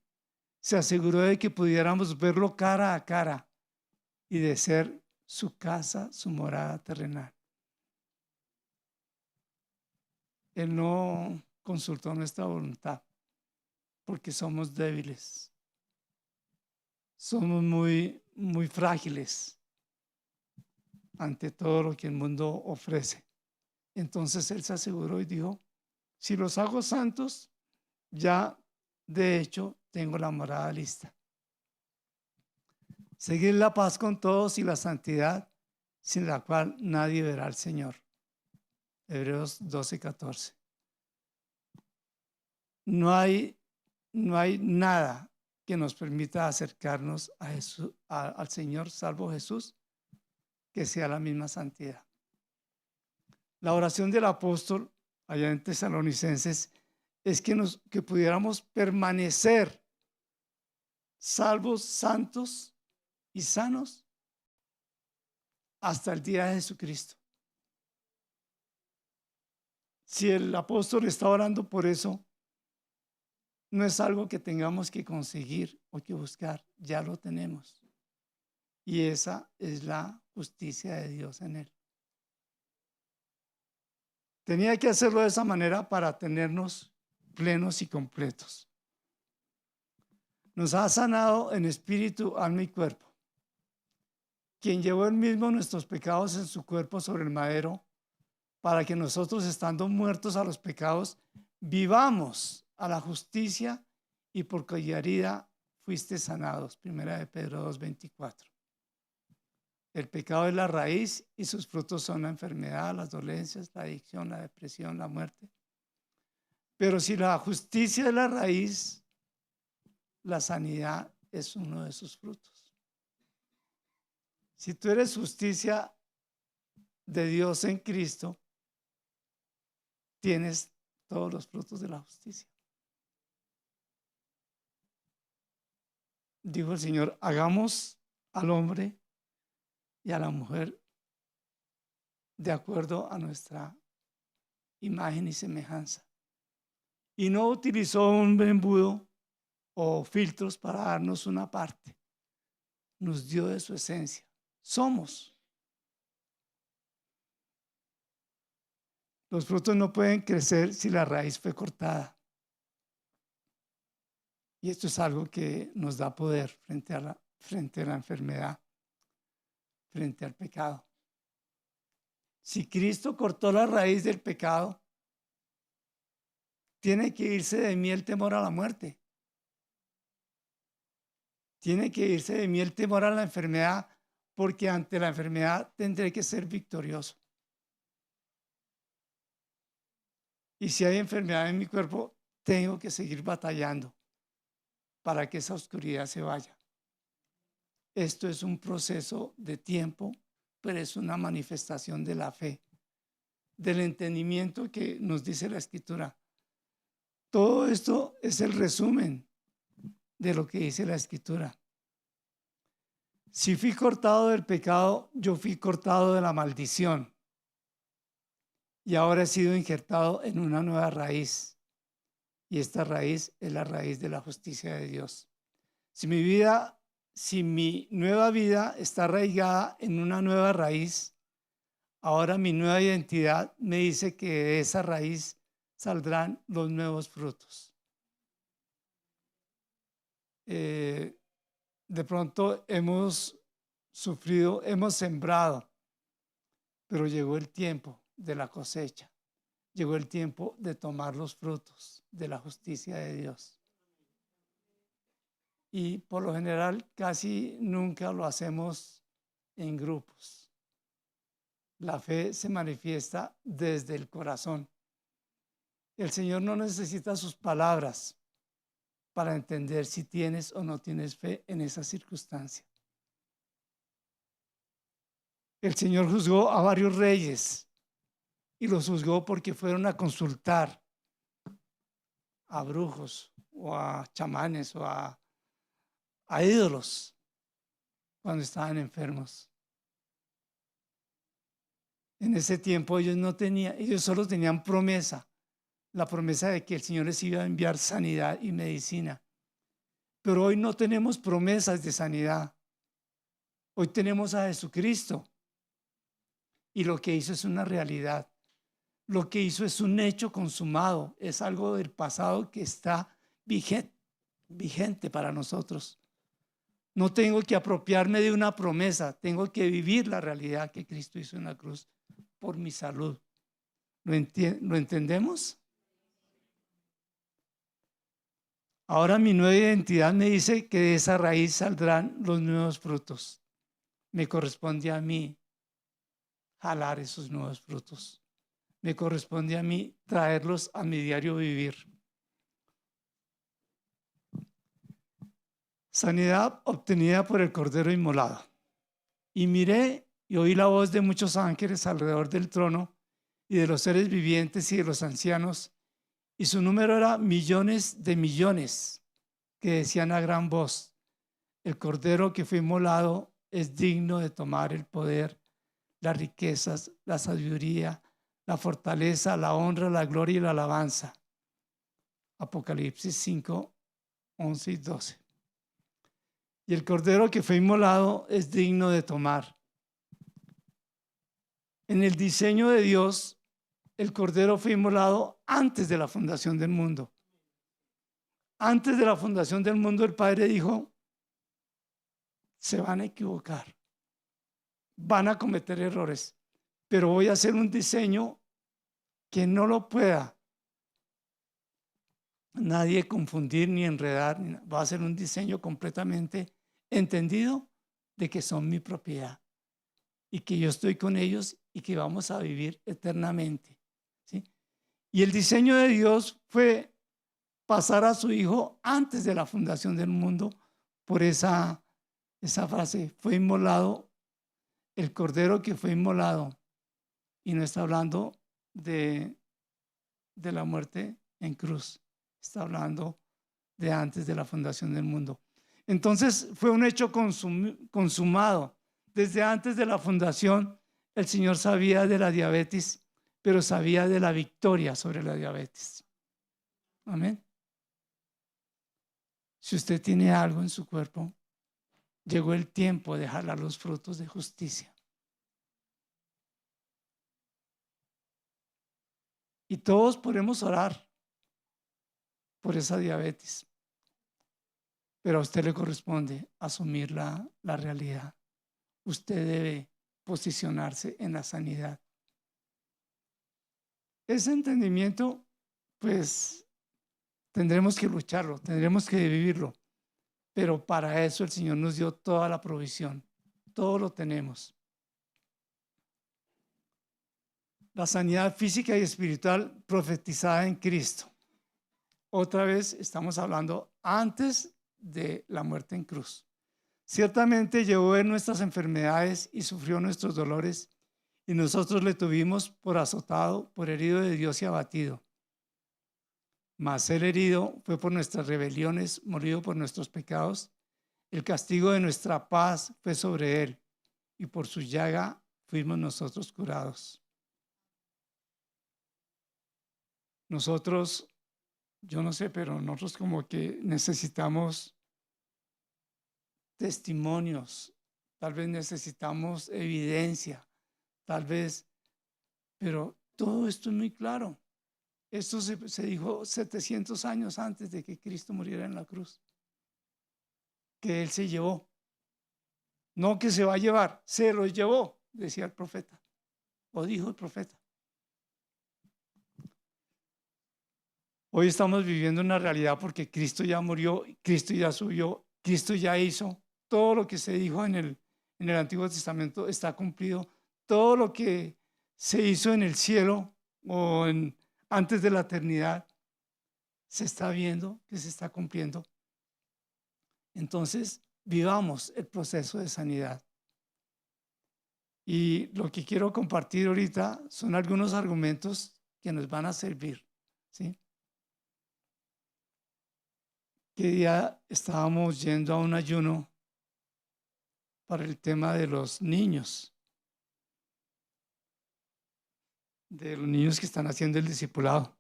se aseguró de que pudiéramos verlo cara a cara y de ser su casa, su morada terrenal. Él no consultó nuestra voluntad porque somos débiles, somos muy frágiles ante todo lo que el mundo ofrece. Entonces Él se aseguró y dijo: si los hago santos, ya de hecho tengo la morada lista. Seguir la paz con todos y la santidad, sin la cual nadie verá al Señor. Hebreos 12:14. No hay nada que nos permita acercarnos a Jesús, al Señor salvo Jesús, que sea la misma santidad. La oración del apóstol allá en Tesalonicenses es que pudiéramos permanecer salvos, santos y sanos hasta el día de Jesucristo. Si el apóstol está orando por eso, no es algo que tengamos que conseguir o que buscar, ya lo tenemos. Y esa es la justicia de Dios en él. Tenía que hacerlo de esa manera para tenernos plenos y completos. Nos ha sanado en espíritu, alma y cuerpo. Quien llevó él mismo nuestros pecados en su cuerpo sobre el madero, para que nosotros, estando muertos a los pecados, vivamos a la justicia, y por cuya herida fuiste sanados. Primera de Pedro 2:24. El pecado es la raíz y sus frutos son la enfermedad, las dolencias, la adicción, la depresión, la muerte. Pero si la justicia es la raíz, la sanidad es uno de sus frutos. Si tú eres justicia de Dios en Cristo, tienes todos los frutos de la justicia. Dijo el Señor: hagamos al hombre y a la mujer de acuerdo a nuestra imagen y semejanza. Y no utilizó un embudo o filtros para darnos una parte. Nos dio de su esencia. Somos. Los frutos no pueden crecer si la raíz fue cortada. Y esto es algo que nos da poder frente a la enfermedad, frente al pecado. Si Cristo cortó la raíz del pecado, tiene que irse de mí el temor a la muerte. Tiene que irse de mí el temor a la enfermedad, porque ante la enfermedad tendré que ser victorioso. Y si hay enfermedad en mi cuerpo, tengo que seguir batallando para que esa oscuridad se vaya. Esto es un proceso de tiempo, pero es una manifestación de la fe, del entendimiento que nos dice la Escritura. Todo esto es el resumen de lo que dice la Escritura. Si fui cortado del pecado, yo fui cortado de la maldición. Y ahora he sido injertado en una nueva raíz. Y esta raíz es la raíz de la justicia de Dios. Si mi nueva vida está arraigada en una nueva raíz, ahora mi nueva identidad me dice que de esa raíz saldrán los nuevos frutos. De pronto hemos sufrido, hemos sembrado, pero llegó el tiempo de la cosecha. Llegó el tiempo de tomar los frutos de la justicia de Dios. Y por lo general casi nunca lo hacemos en grupos. La fe se manifiesta desde el corazón. El Señor no necesita sus palabras para entender si tienes o no tienes fe en esa circunstancia. El Señor juzgó a varios reyes y los juzgó porque fueron a consultar a brujos o a chamanes o a ídolos cuando estaban enfermos. En ese tiempo ellos solo tenían promesa, la promesa de que el Señor les iba a enviar sanidad y medicina. Pero hoy no tenemos promesas de sanidad. Hoy tenemos a Jesucristo. Y lo que hizo es una realidad. Lo que hizo es un hecho consumado. Es algo del pasado que está vigente para nosotros. No tengo que apropiarme de una promesa. Tengo que vivir la realidad que Cristo hizo en la cruz por mi salud. ¿Lo entendemos? Ahora mi nueva identidad me dice que de esa raíz saldrán los nuevos frutos. Me corresponde a mí jalar esos nuevos frutos. me corresponde a mí traerlos a mi diario vivir. Sanidad obtenida por el Cordero inmolado. Y miré y oí la voz de muchos ángeles alrededor del trono y de los seres vivientes y de los ancianos, y su número era millones de millones, que decían a gran voz: el Cordero que fue inmolado es digno de tomar el poder, las riquezas, la sabiduría, la fortaleza, la honra, la gloria y la alabanza. Apocalipsis 5, 11 y 12. Y el Cordero que fue inmolado es digno de tomar. En el diseño de Dios, el Cordero fue inmolado antes de la fundación del mundo. Antes de la fundación del mundo, el Padre dijo: se van a equivocar, van a cometer errores, pero voy a hacer un diseño que no lo pueda nadie confundir ni enredar. Va a ser un diseño completamente entendido de que son mi propiedad y que yo estoy con ellos y que vamos a vivir eternamente, ¿sí? Y el diseño de Dios fue pasar a su Hijo antes de la fundación del mundo. Por esa frase, fue inmolado, el Cordero que fue inmolado. Y no está hablando de la muerte en cruz, está hablando de antes de la fundación del mundo. Entonces fue un hecho consumado. Desde antes de la fundación, el Señor sabía de la diabetes, pero sabía de la victoria sobre la diabetes. Amén. Si usted tiene algo en su cuerpo, llegó el tiempo de jalar los frutos de justicia. Y todos podemos orar por esa diabetes, pero a usted le corresponde asumir la realidad. Usted debe posicionarse en la sanidad. Ese entendimiento, pues, tendremos que lucharlo, tendremos que vivirlo, pero para eso el Señor nos dio toda la provisión, todo lo tenemos. La sanidad física y espiritual profetizada en Cristo. Otra vez estamos hablando antes de la muerte en cruz. Ciertamente llevó en nuestras enfermedades y sufrió nuestros dolores, y nosotros le tuvimos por azotado, por herido de Dios y abatido. Mas el herido fue por nuestras rebeliones, morido por nuestros pecados. El castigo de nuestra paz fue sobre él, y por su llaga fuimos nosotros curados. Nosotros, yo no sé, pero nosotros como que necesitamos testimonios, tal vez necesitamos evidencia, tal vez, pero todo esto es muy claro. Esto se dijo 700 años antes de que Cristo muriera en la cruz, que Él se llevó. No que se va a llevar, se lo llevó, decía el profeta, o dijo el profeta. Hoy estamos viviendo una realidad porque Cristo ya murió, Cristo ya subió, Cristo ya hizo. Todo lo que se dijo en el Antiguo Testamento está cumplido. Todo lo que se hizo en el cielo o antes de la eternidad se está viendo que se está cumpliendo. Entonces, vivamos el proceso de sanidad. Y lo que quiero compartir ahorita son algunos argumentos que nos van a servir, ¿sí? Que día estábamos yendo a un ayuno para el tema de los niños que están haciendo el discipulado.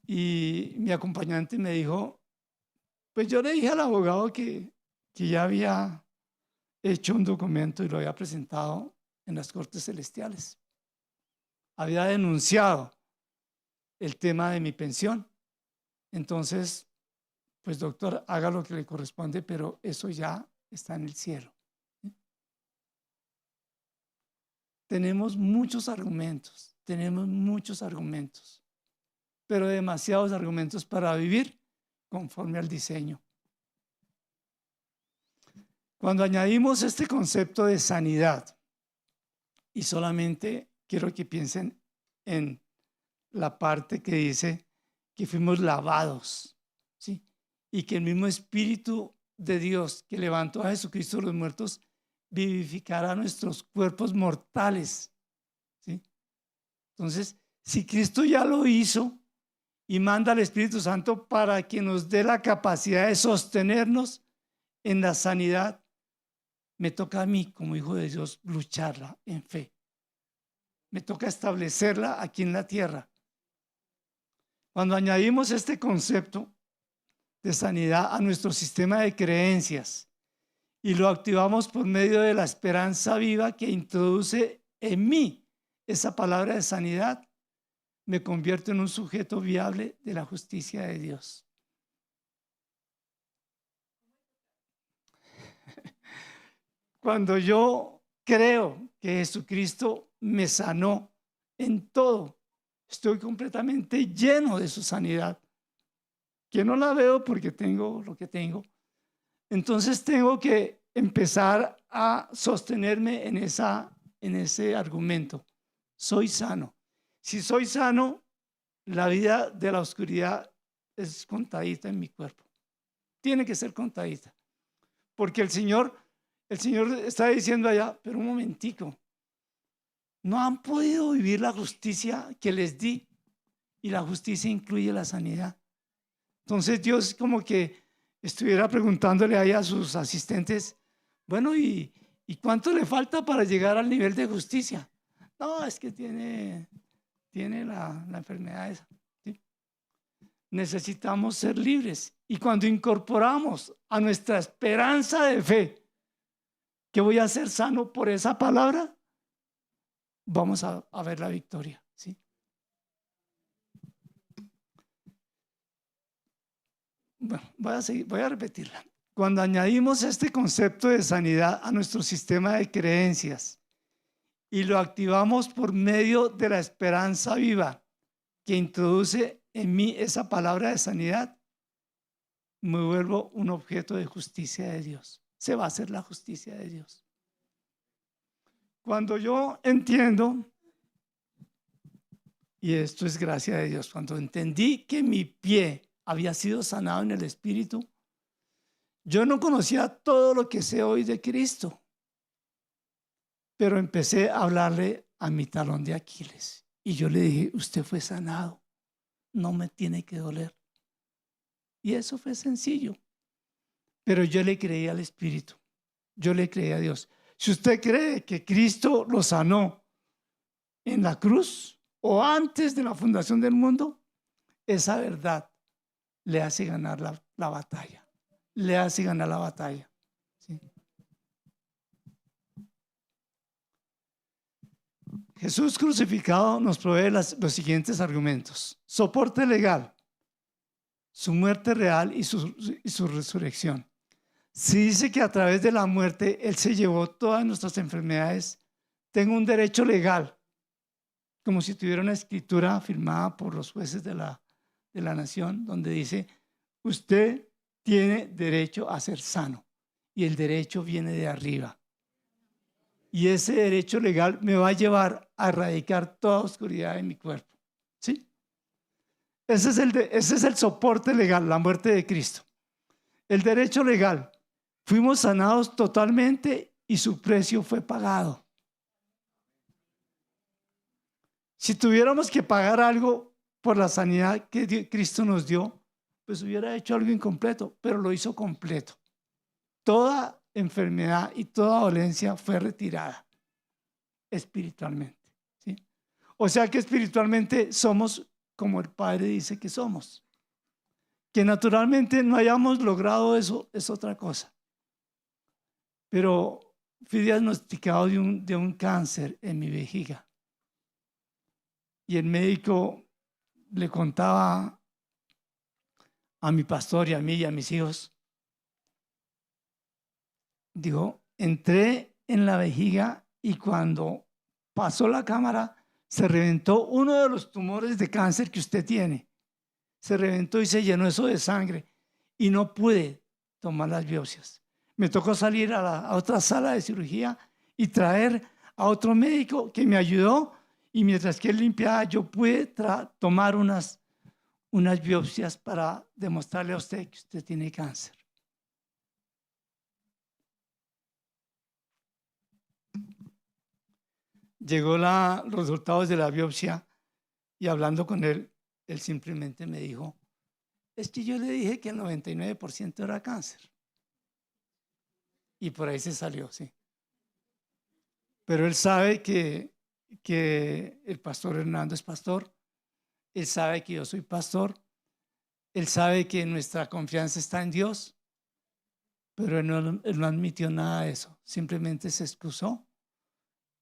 Y mi acompañante me dijo, pues yo le dije al abogado que ya había hecho un documento y lo había presentado en las Cortes Celestiales. Había denunciado el tema de mi pensión. Entonces, pues doctor, haga lo que le corresponde, pero eso ya está en el cielo. Tenemos muchos argumentos, pero demasiados argumentos para vivir conforme al diseño. Cuando añadimos este concepto de sanidad, y solamente quiero que piensen en la parte que dice que fuimos lavados, ¿sí? Y que el mismo Espíritu de Dios que levantó a Jesucristo de los muertos vivificará nuestros cuerpos mortales, ¿sí? Entonces, si Cristo ya lo hizo y manda al Espíritu Santo para que nos dé la capacidad de sostenernos en la sanidad, me toca a mí, como hijo de Dios, lucharla en fe. Me toca establecerla aquí en la tierra. Cuando añadimos este concepto de sanidad a nuestro sistema de creencias y lo activamos por medio de la esperanza viva que introduce en mí esa palabra de sanidad, me convierto en un sujeto viable de la justicia de Dios. Cuando yo creo que Jesucristo me sanó en todo, estoy completamente lleno de su sanidad, que no la veo porque tengo lo que tengo. Entonces tengo que empezar a sostenerme en ese argumento. Soy sano. Si soy sano, la vida de la oscuridad es contadita en mi cuerpo. Tiene que ser contadita. Porque el Señor está diciendo allá, pero un momentico, no han podido vivir la justicia que les di, y la justicia incluye la sanidad. Entonces Dios como que estuviera preguntándole ahí a sus asistentes, bueno, ¿y cuánto le falta para llegar al nivel de justicia? No, es que tiene la enfermedad esa, ¿sí? Necesitamos ser libres, y cuando incorporamos a nuestra esperanza de fe que voy a ser sano por esa palabra, vamos a ver la victoria, ¿sí? Bueno, voy a repetirla. Cuando añadimos este concepto de sanidad a nuestro sistema de creencias y lo activamos por medio de la esperanza viva que introduce en mí esa palabra de sanidad, me vuelvo un objeto de justicia de Dios. Se va a hacer la justicia de Dios. Cuando yo entiendo, y esto es gracia de Dios, cuando entendí que mi pie había sido sanado en el Espíritu, yo no conocía todo lo que sé hoy de Cristo, pero empecé a hablarle a mi talón de Aquiles y yo le dije, usted fue sanado, no me tiene que doler. Y eso fue sencillo, pero yo le creí al Espíritu, yo le creí a Dios. Si usted cree que Cristo lo sanó en la cruz o antes de la fundación del mundo, esa verdad le hace ganar la batalla. Le hace ganar la batalla, ¿sí? Jesús crucificado nos provee los siguientes argumentos: soporte legal, su muerte real y su resurrección. Si dice que a través de la muerte Él se llevó todas nuestras enfermedades, tengo un derecho legal, como si tuviera una escritura firmada por los jueces de la nación, donde dice, usted tiene derecho a ser sano, y el derecho viene de arriba. Y ese derecho legal me va a llevar a erradicar toda oscuridad en mi cuerpo, ¿sí? Ese es el soporte legal, la muerte de Cristo. El derecho legal, fuimos sanados totalmente y su precio fue pagado. Si tuviéramos que pagar algo por la sanidad que Cristo nos dio, pues hubiera hecho algo incompleto, pero lo hizo completo. Toda enfermedad y toda dolencia fue retirada espiritualmente, ¿sí? O sea que espiritualmente somos como el Padre dice que somos. Que naturalmente no hayamos logrado eso es otra cosa. Pero fui diagnosticado de un cáncer en mi vejiga. Y el médico le contaba a mi pastor y a mí y a mis hijos, digo, entré en la vejiga y cuando pasó la cámara se reventó uno de los tumores de cáncer que usted tiene. Se reventó y se llenó eso de sangre y no pude tomar las biopsias. Me tocó salir a otra sala de cirugía y traer a otro médico que me ayudó Y mientras que él limpiaba, yo pude tomar unas biopsias para demostrarle a usted que usted tiene cáncer. Llegó los resultados de la biopsia y hablando con él, él simplemente me dijo, es que yo le dije que el 99% era cáncer. Y por ahí se salió, sí. Pero él sabe que el pastor Hernando es pastor, él sabe que yo soy pastor, él sabe que nuestra confianza está en Dios, pero él no admitió nada de eso, simplemente se excusó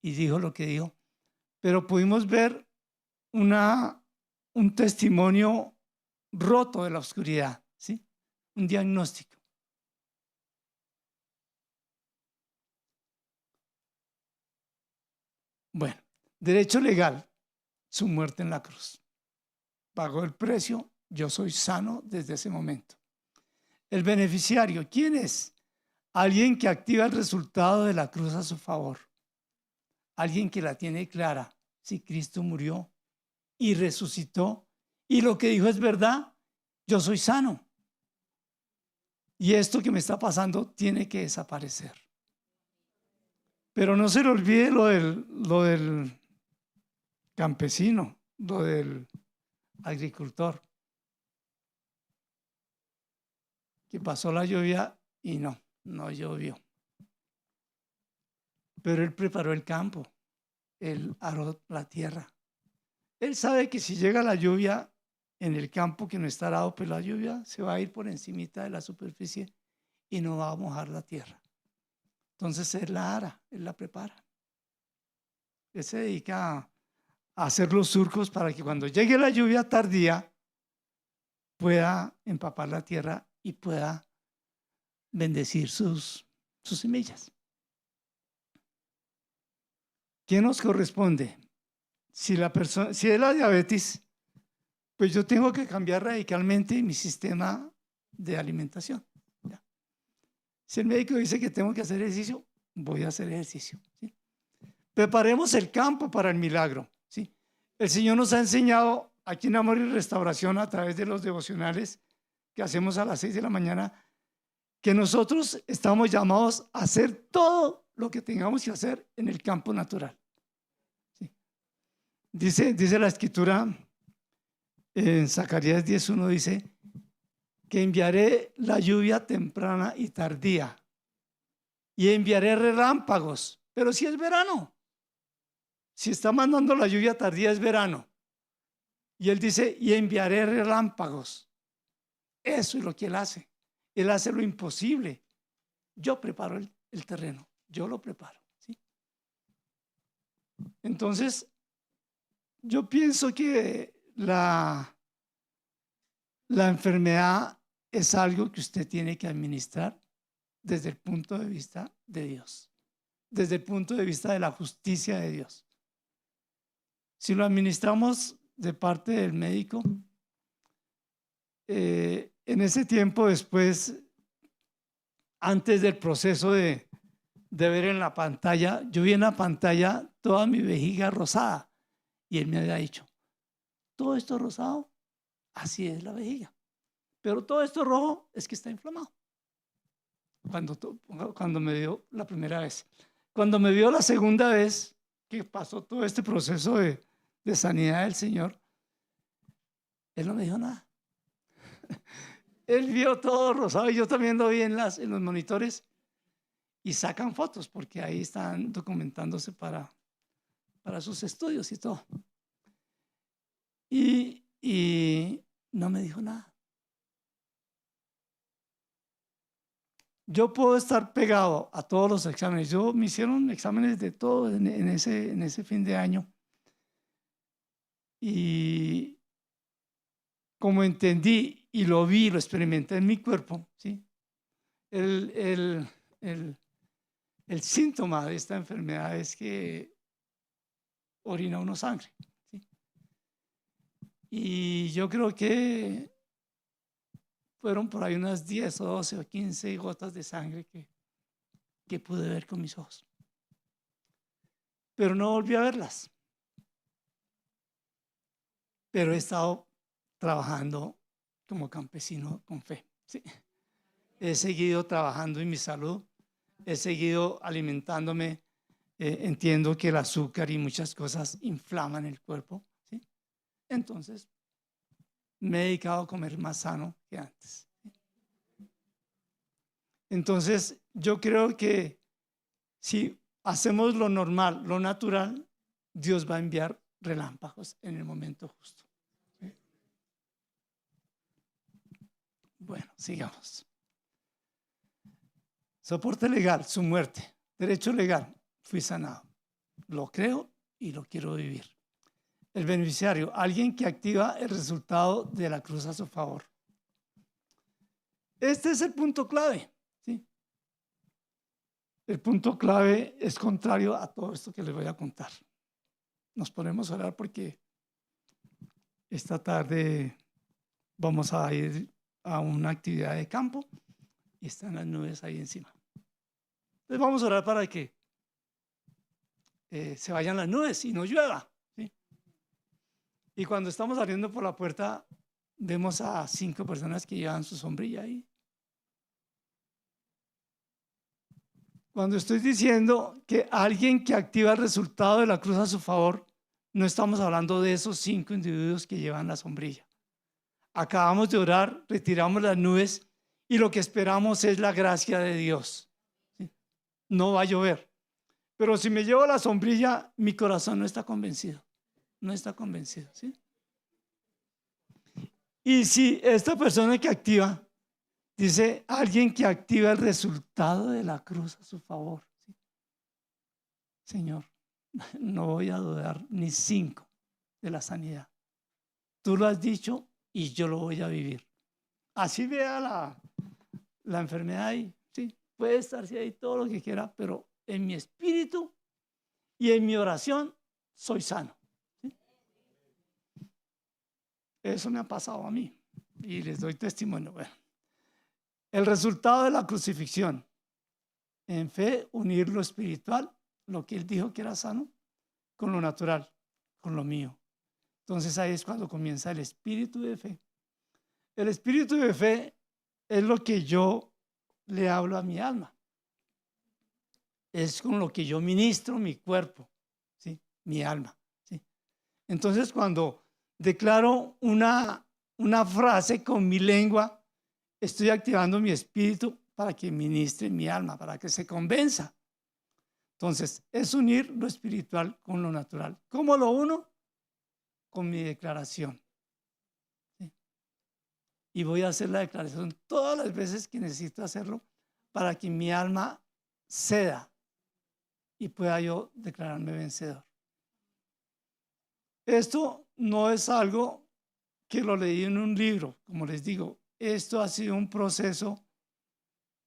y dijo lo que dijo. Pero pudimos ver un testimonio roto de la oscuridad, ¿sí? Un diagnóstico. Bueno, derecho legal, su muerte en la cruz. Pagó el precio, yo soy sano desde ese momento. El beneficiario, ¿quién es? Alguien que activa el resultado de la cruz a su favor. Alguien que la tiene clara. Si Cristo murió y resucitó y lo que dijo es verdad, yo soy sano. Y esto que me está pasando tiene que desaparecer. Pero no se le olvide lo del campesino, lo del agricultor, que pasó la lluvia y no llovió. Pero él preparó el campo, él aró la tierra. Él sabe que si llega la lluvia en el campo que no está arado, pues la lluvia se va a ir por encimita de la superficie y no va a mojar la tierra. Entonces él la ara, él la prepara. Él se dedica a hacer los surcos para que cuando llegue la lluvia tardía pueda empapar la tierra y pueda bendecir sus semillas. ¿Qué nos corresponde? Si es la diabetes, pues yo tengo que cambiar radicalmente mi sistema de alimentación. ¿Ya? Si el médico dice que tengo que hacer ejercicio, voy a hacer ejercicio. ¿Sí? Preparemos el campo para el milagro. ¿Sí? El Señor nos ha enseñado aquí en Amor y Restauración a través de los devocionales que hacemos a las 6 de la mañana, que nosotros estamos llamados a hacer todo lo que tengamos que hacer en el campo natural. ¿Sí? Dice la Escritura en Zacarías 10:1, dice que enviaré la lluvia temprana y tardía y enviaré relámpagos, pero si es verano, si está mandando la lluvia tardía es verano. Y él dice, y enviaré relámpagos. Eso es lo que él hace. Él hace lo imposible. Yo preparo el terreno, yo lo preparo. ¿Sí? Entonces, yo pienso que la enfermedad es algo que usted tiene que administrar desde el punto de vista de Dios, desde el punto de vista de la justicia de Dios. Si lo administramos de parte del médico, en ese tiempo después, antes del proceso de ver en la pantalla, yo vi en la pantalla toda mi vejiga rosada y él me había dicho, todo esto rosado, así es la vejiga, pero todo esto rojo es que está inflamado. Cuando me dio la primera vez. Cuando me vio la segunda vez que pasó todo este proceso de sanidad del Señor, él no me dijo nada. Él vio todo rosado y yo también lo vi en los monitores y sacan fotos porque ahí están documentándose para sus estudios y todo. Y no me dijo nada. Yo puedo estar pegado a todos los exámenes. Me hicieron exámenes de todo en ese fin de año. Y como entendí y lo vi, lo experimenté en mi cuerpo, ¿sí? El síntoma de esta enfermedad es que orina uno sangre. ¿Sí? Y yo creo que fueron por ahí unas 10 o 12 o 15 gotas de sangre que pude ver con mis ojos. Pero no volví a verlas. pero he estado trabajando como campesino con fe. ¿Sí? He seguido trabajando en mi salud, he seguido alimentándome. Entiendo que el azúcar y muchas cosas inflaman el cuerpo. ¿Sí? Entonces, me he dedicado a comer más sano que antes. ¿Sí? Entonces, yo creo que si hacemos lo normal, lo natural, Dios va a enviar relámpagos en el momento justo. ¿Sí? Bueno, sigamos. Soporte legal, su muerte. Derecho legal, fui sanado. Lo creo y lo quiero vivir. El beneficiario, alguien que activa el resultado de la cruz a su favor. Este es el punto clave. ¿Sí? El punto clave es contrario a todo esto que les voy a contar. Nos ponemos a orar porque esta tarde vamos a ir a una actividad de campo y están las nubes ahí encima. Entonces vamos a orar para que se vayan las nubes y no llueva. ¿Sí? Y cuando estamos saliendo por la puerta, vemos a 5 personas que llevan su sombrilla ahí. Cuando estoy diciendo que alguien que activa el resultado de la cruz a su favor, no estamos hablando de esos 5 individuos que llevan la sombrilla. Acabamos de orar, retiramos las nubes y lo que esperamos es la gracia de Dios. ¿Sí? No va a llover. Pero si me llevo la sombrilla, mi corazón no está convencido. No está convencido. ¿Sí? Y si esta persona que activa, dice alguien que activa el resultado de la cruz a su favor. ¿Sí? Señor, no voy a dudar ni 5 de la sanidad. Tú lo has dicho y yo lo voy a vivir. Así vea la enfermedad ahí. Sí, puede estarse ahí todo lo que quiera, pero en mi espíritu y en mi oración soy sano. ¿Sí? Eso me ha pasado a mí y les doy testimonio. Bueno, el resultado de la crucifixión. En fe, unir lo espiritual, lo que él dijo que era sano, con lo natural, con lo mío. Entonces ahí es cuando comienza el espíritu de fe. El espíritu de fe es lo que yo le hablo a mi alma. Es con lo que yo ministro mi cuerpo, ¿sí? Mi alma. ¿Sí? Entonces cuando declaro una frase con mi lengua, estoy activando mi espíritu para que ministre mi alma, para que se convenza. Entonces, es unir lo espiritual con lo natural. ¿Cómo lo uno? Con mi declaración. ¿Sí? Y voy a hacer la declaración todas las veces que necesito hacerlo para que mi alma ceda y pueda yo declararme vencedor. Esto no es algo que lo leí en un libro, como les digo. Esto ha sido un proceso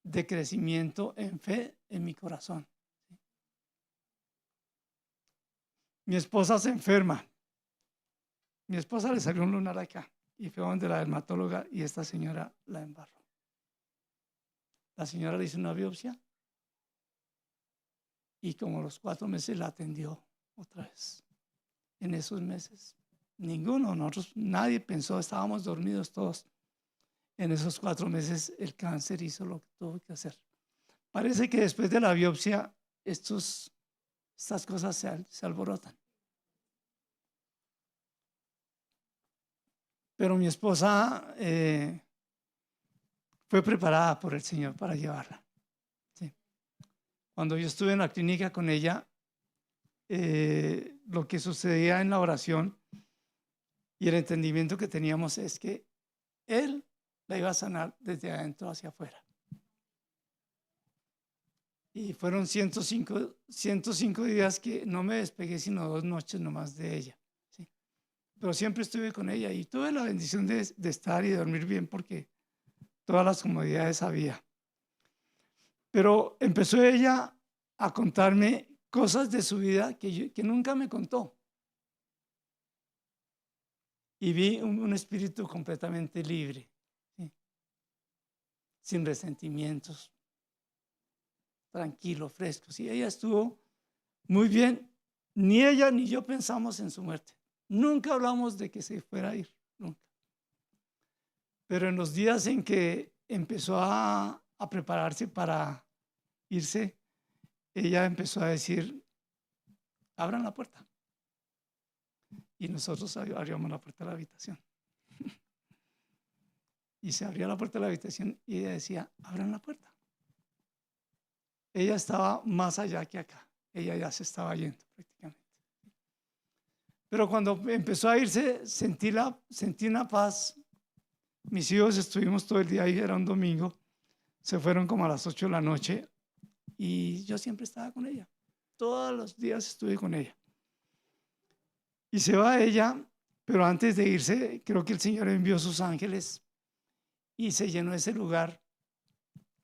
de crecimiento en fe en mi corazón. Mi esposa se enferma. Mi esposa le salió un lunar acá y fue donde la dermatóloga y esta señora la embarró. La señora le hizo una biopsia y como los 4 meses la atendió otra vez. En esos meses, nadie pensó, estábamos dormidos todos. En esos 4 meses el cáncer hizo lo que tuvo que hacer. Parece que después de la biopsia estas cosas se alborotan. Pero mi esposa fue preparada por el Señor para llevarla. ¿Sí? Cuando yo estuve en la clínica con ella, lo que sucedía en la oración y el entendimiento que teníamos es que Él la iba a sanar desde adentro hacia afuera. Y fueron 105 días que no me despegué, sino 2 noches nomás de ella. ¿Sí? Pero siempre estuve con ella y tuve la bendición de estar y de dormir bien porque todas las comodidades había. Pero empezó ella a contarme cosas de su vida que nunca me contó. Y vi un espíritu completamente libre, ¿sí? Sin resentimientos, tranquilo, fresco. Sí, ella estuvo muy bien. Ni ella ni yo pensamos en su muerte. Nunca hablamos de que se fuera a ir, nunca. Pero en los días en que empezó a prepararse para irse, ella empezó a decir, abran la puerta. Y nosotros abríamos la puerta de la habitación. Y se abría la puerta de la habitación y ella decía, abran la puerta. Ella estaba más allá que acá. Ella ya se estaba yendo prácticamente. Pero cuando empezó a irse, sentí una paz. Mis hijos estuvimos todo el día ahí, era un domingo. Se fueron como a las 8 de la noche y yo siempre estaba con ella. Todos los días estuve con ella. Y se va ella, pero antes de irse, creo que el Señor envió sus ángeles y se llenó ese lugar.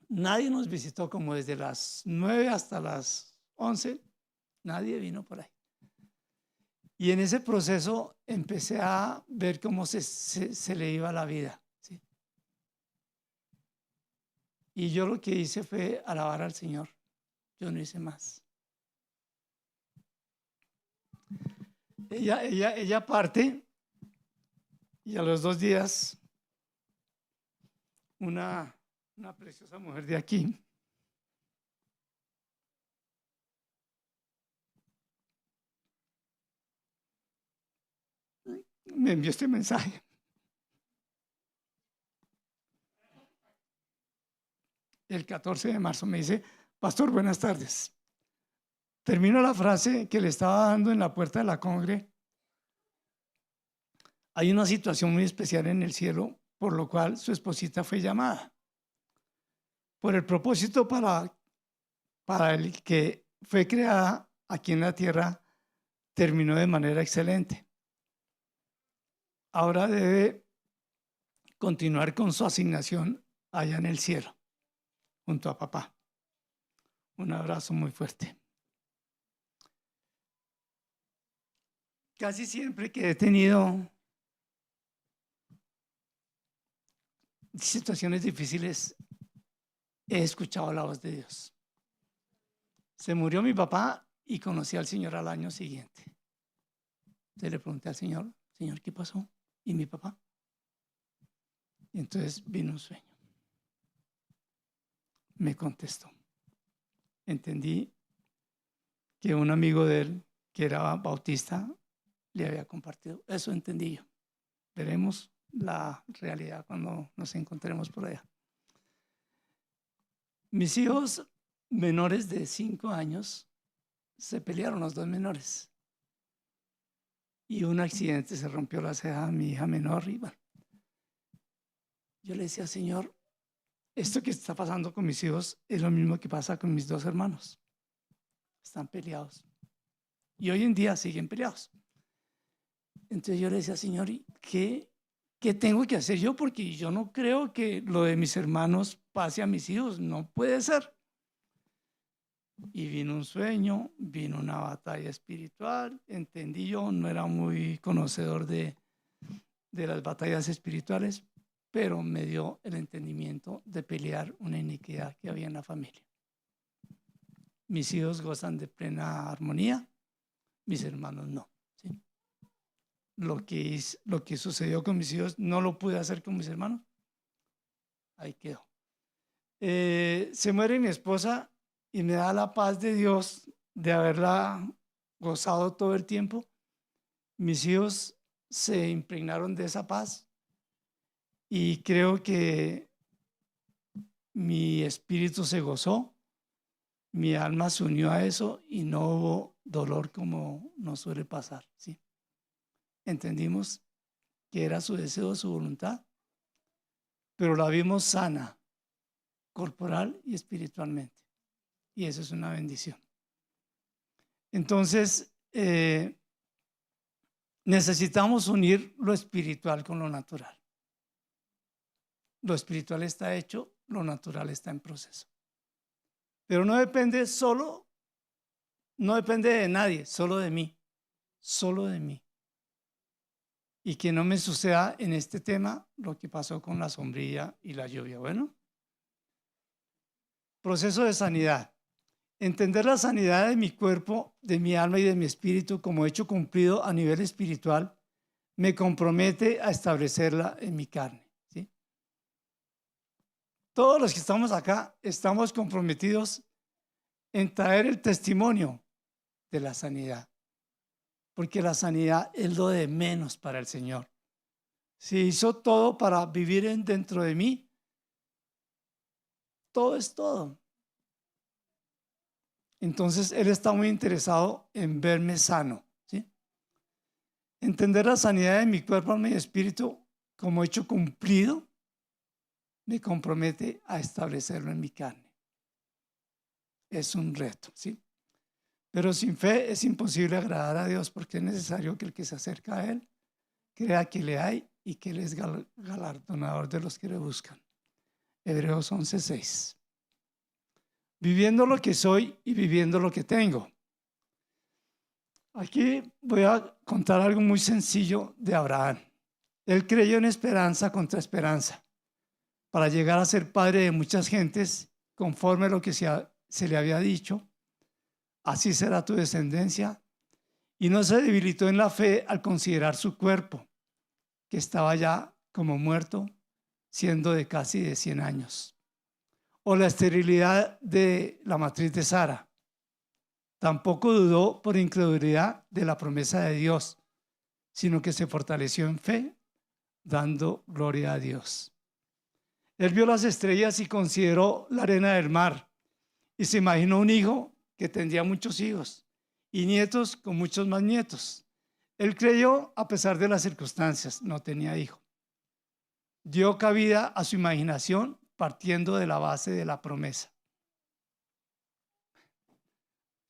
Nadie nos visitó como desde las 9 hasta las 11. Nadie vino por ahí. Y en ese proceso empecé a ver cómo se le iba la vida. ¿Sí? Y yo lo que hice fue alabar al Señor. Yo no hice más. Ella parte y a los 2 días una preciosa mujer de aquí me envió este mensaje. El 14 de marzo me dice, pastor, buenas tardes. Termino la frase que le estaba dando en la puerta de la congre. Hay una situación muy especial en el cielo, por lo cual su esposita fue llamada. Por el propósito para el que fue creada aquí en la tierra, terminó de manera excelente. Ahora debe continuar con su asignación allá en el cielo, junto a papá. Un abrazo muy fuerte. Casi siempre que he tenido situaciones difíciles, he escuchado la voz de Dios. Se murió mi papá y conocí al Señor al año siguiente. Entonces le pregunté al Señor, Señor, ¿qué pasó? ¿Y mi papá? Y entonces vino un sueño. Me contestó. Entendí que un amigo de él, que era bautista, le había compartido. Eso entendí yo. Veremos la realidad cuando nos encontremos por allá. Mis hijos menores de 5 años se pelearon, los 2 menores. Y un accidente, se rompió la ceja a mi hija menor. Y bueno, yo le decía, Señor, esto que está pasando con mis hijos es lo mismo que pasa con mis 2 hermanos. Están peleados. Y hoy en día siguen peleados. Entonces yo le decía, Señor, ¿qué tengo que hacer yo? Porque yo no creo que lo de mis hermanos pase a mis hijos. No puede ser. Y vino un sueño, vino una batalla espiritual. Entendí yo, no era muy conocedor de las batallas espirituales, pero me dio el entendimiento de pelear una iniquidad que había en la familia. Mis hijos gozan de plena armonía, mis hermanos no. ¿Sí? Lo que sucedió con mis hijos no lo pude hacer con mis hermanos. Ahí quedó. Se muere mi esposa y me da la paz de Dios de haberla gozado todo el tiempo. Mis hijos se impregnaron de esa paz y creo que mi espíritu se gozó, mi alma se unió a eso y no hubo dolor como nos suele pasar. ¿Sí? Entendimos que era su deseo, su voluntad, pero la vimos sana, corporal y espiritualmente. Y eso es una bendición. Entonces, necesitamos unir lo espiritual con lo natural. Lo espiritual está hecho, lo natural está en proceso. Pero no depende de nadie, solo de mí. Solo de mí. Y que no me suceda en este tema lo que pasó con la sombrilla y la lluvia. Bueno, proceso de sanidad. Entender la sanidad de mi cuerpo, de mi alma y de mi espíritu como hecho cumplido a nivel espiritual me compromete a establecerla en mi carne, ¿sí? Todos los que estamos acá estamos comprometidos en traer el testimonio de la sanidad, porque la sanidad es lo de menos para el Señor. Si hizo todo para vivir dentro de mí, todo es todo. Entonces, Él está muy interesado en verme sano, ¿sí? Entender la sanidad de mi cuerpo, alma y espíritu como hecho cumplido me compromete a establecerlo en mi carne. Es un reto, ¿sí? Pero sin fe es imposible agradar a Dios, porque es necesario que el que se acerca a Él crea que le hay y que Él es galardonador de los que le buscan. Hebreos 11:6. Viviendo lo que soy y viviendo lo que tengo. Aquí voy a contar algo muy sencillo de Abraham. Él creyó en esperanza contra esperanza para llegar a ser padre de muchas gentes, conforme a lo que se le había dicho. Así será tu descendencia. Y no se debilitó en la fe al considerar su cuerpo, que estaba ya como muerto, siendo de casi de 100 años. O la esterilidad de la matriz de Sara. Tampoco dudó por incredulidad de la promesa de Dios, sino que se fortaleció en fe, dando gloria a Dios. Él vio las estrellas y consideró la arena del mar, y se imaginó un hijo que tendría muchos hijos y nietos con muchos más nietos. Él creyó a pesar de las circunstancias, no tenía hijo. Dio cabida a su imaginación partiendo de la base de la promesa.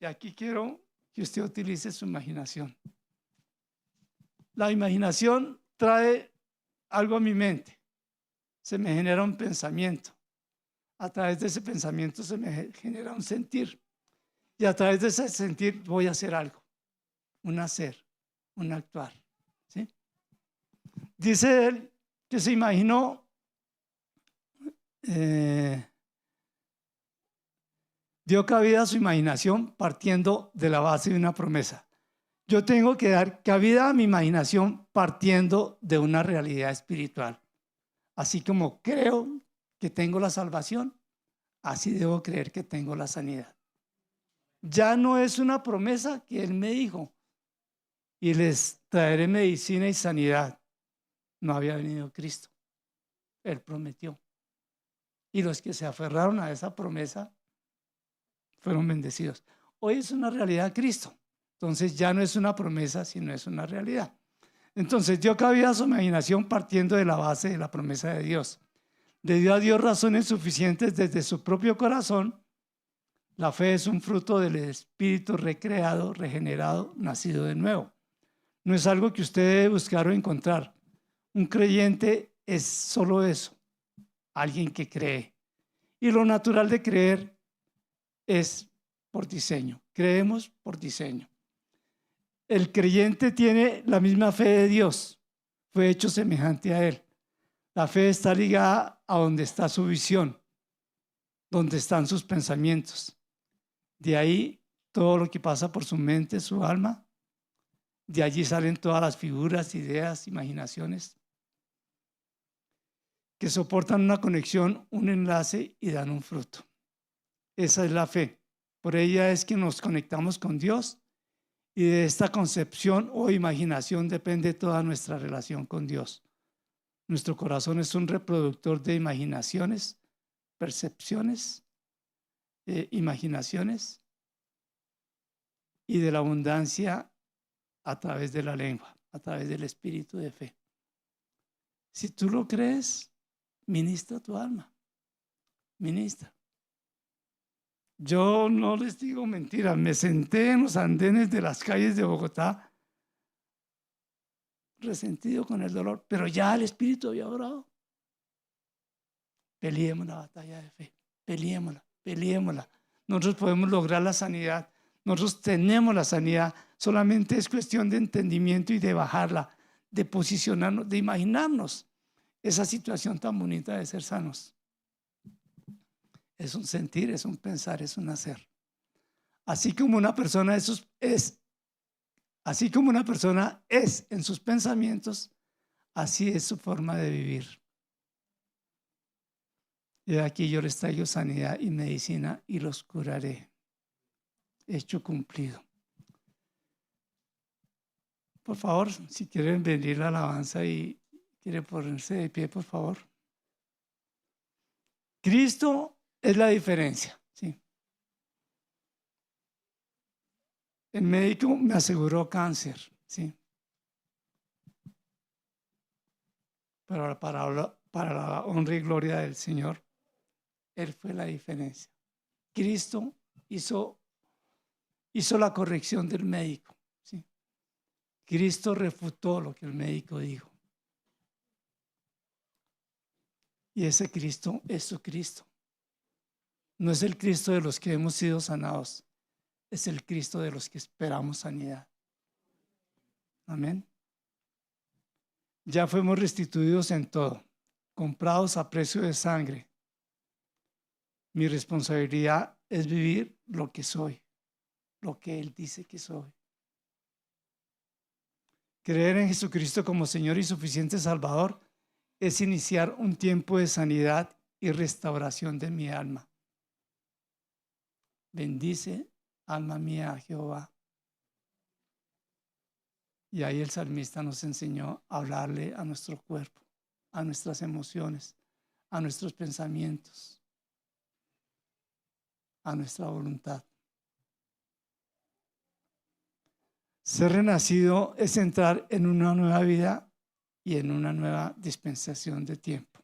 Y aquí quiero que usted utilice su imaginación. La imaginación trae algo a mi mente. Se me genera un pensamiento. A través de ese pensamiento se me genera un sentir. Y a través de ese sentir voy a hacer algo. Un hacer, un actuar. ¿Sí? Dice él que se imaginó dio cabida a su imaginación partiendo de la base de una promesa. Yo tengo que dar cabida a mi imaginación partiendo de una realidad espiritual. Así como creo que tengo la salvación, así debo creer que tengo la sanidad. Ya no es una promesa que Él me dijo, y les traeré medicina y sanidad. No había venido Cristo. Él prometió. Y los que se aferraron a esa promesa fueron bendecidos. Hoy es una realidad Cristo. Entonces ya no es una promesa, sino es una realidad. Entonces dio cabida a su imaginación partiendo de la base de la promesa de Dios. Le dio a Dios razones suficientes desde su propio corazón. La fe es un fruto del espíritu recreado, regenerado, nacido de nuevo. No es algo que usted debe buscar o encontrar. Un creyente es solo eso, alguien que cree. Y lo natural de creer es por diseño. Creemos por diseño. El creyente tiene la misma fe de Dios. Fue hecho semejante a Él. La fe está ligada a donde está su visión, donde están sus pensamientos. De ahí todo lo que pasa por su mente, su alma. De allí salen todas las figuras, ideas, imaginaciones que soportan una conexión, un enlace y dan un fruto. Esa es la fe. Por ella es que nos conectamos con Dios, y de esta concepción o imaginación depende toda nuestra relación con Dios. Nuestro corazón es un reproductor de imaginaciones, percepciones, imaginaciones y de la abundancia a través de la lengua, a través del espíritu de fe. Si tú lo crees, ministra tu alma, ministra. Yo no les digo mentiras, me senté en los andenes de las calles de Bogotá resentido con el dolor, pero ya el Espíritu había orado. Peleemos la batalla de fe, peleémosla, peleémosla. Nosotros podemos lograr la sanidad, nosotros tenemos la sanidad, solamente es cuestión de entendimiento y de bajarla, de posicionarnos, de imaginarnos esa situación tan bonita de ser sanos. Es un sentir, es un pensar, es un hacer. Así como una persona así como una persona es en sus pensamientos, así es su forma de vivir. Y aquí yo les traigo sanidad y medicina y los curaré. Hecho cumplido. Por favor, si quieren venir la alabanza y quieren ponerse de pie, por favor. Cristo es la diferencia, ¿sí? El médico me aseguró cáncer, ¿sí? Pero para la honra y gloria del Señor, Él fue la diferencia. Cristo hizo la corrección del médico, ¿sí? Cristo refutó lo que el médico dijo. Y ese Cristo es su Cristo. No es el Cristo de los que hemos sido sanados, es el Cristo de los que esperamos sanidad. Amén. Ya fuimos restituidos en todo, comprados a precio de sangre. Mi responsabilidad es vivir lo que soy, lo que Él dice que soy. Creer en Jesucristo como Señor y suficiente Salvador es iniciar un tiempo de sanidad y restauración de mi alma. Bendice, alma mía, a Jehová. Y ahí el salmista nos enseñó a hablarle a nuestro cuerpo, a nuestras emociones, a nuestros pensamientos, a nuestra voluntad. Ser renacido es entrar en una nueva vida y en una nueva dispensación de tiempo.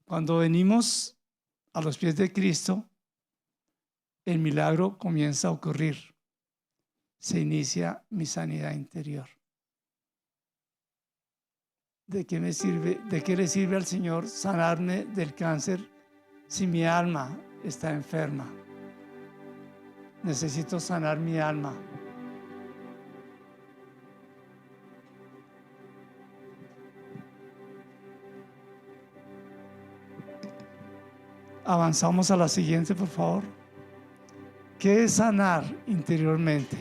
Cuando venimos a los pies de Cristo, el milagro comienza a ocurrir. Se inicia mi sanidad interior. ¿De qué me sirve? ¿De qué le sirve al Señor sanarme del cáncer si mi alma está enferma? Necesito sanar mi alma. Avanzamos a la siguiente, por favor. ¿Qué es sanar interiormente?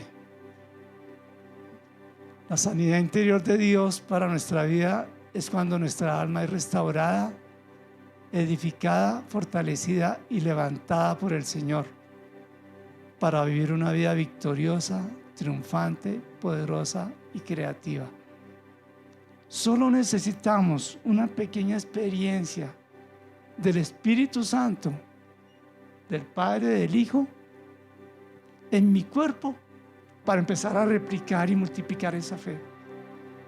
La sanidad interior de Dios para nuestra vida es cuando nuestra alma es restaurada, edificada, fortalecida y levantada por el Señor para vivir una vida victoriosa, triunfante, poderosa y creativa. Solo necesitamos una pequeña experiencia del Espíritu Santo, del Padre, del Hijo, en mi cuerpo para empezar a replicar y multiplicar esa fe.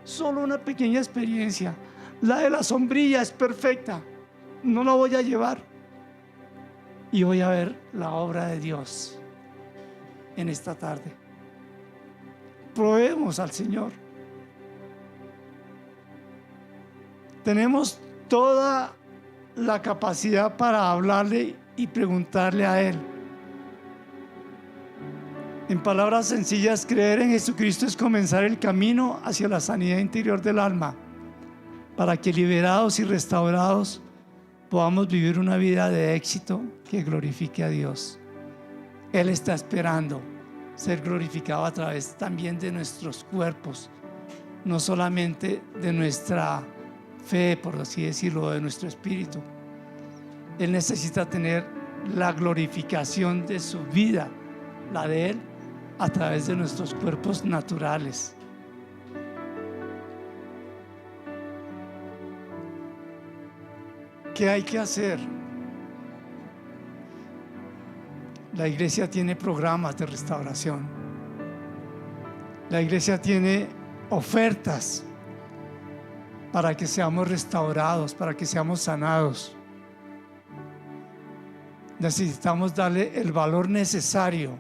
Solo una pequeña experiencia. La de la sombrilla es perfecta, no la voy a llevar y voy a ver la obra de Dios en esta tarde. Probemos al Señor. Tenemos toda la capacidad para hablarle y preguntarle a Él. En palabras sencillas, creer en Jesucristo es comenzar el camino hacia la sanidad interior del alma, para que liberados y restaurados podamos vivir una vida de éxito que glorifique a Dios. Él está esperando ser glorificado a través también de nuestros cuerpos, no solamente de nuestra fe, por así decirlo, de nuestro espíritu. Él necesita tener la glorificación de su vida, la de Él, a través de nuestros cuerpos naturales. ¿Qué hay que hacer? La iglesia tiene programas de restauración. La iglesia tiene ofertas para que seamos restaurados, para que seamos sanados. Necesitamos darle el valor necesario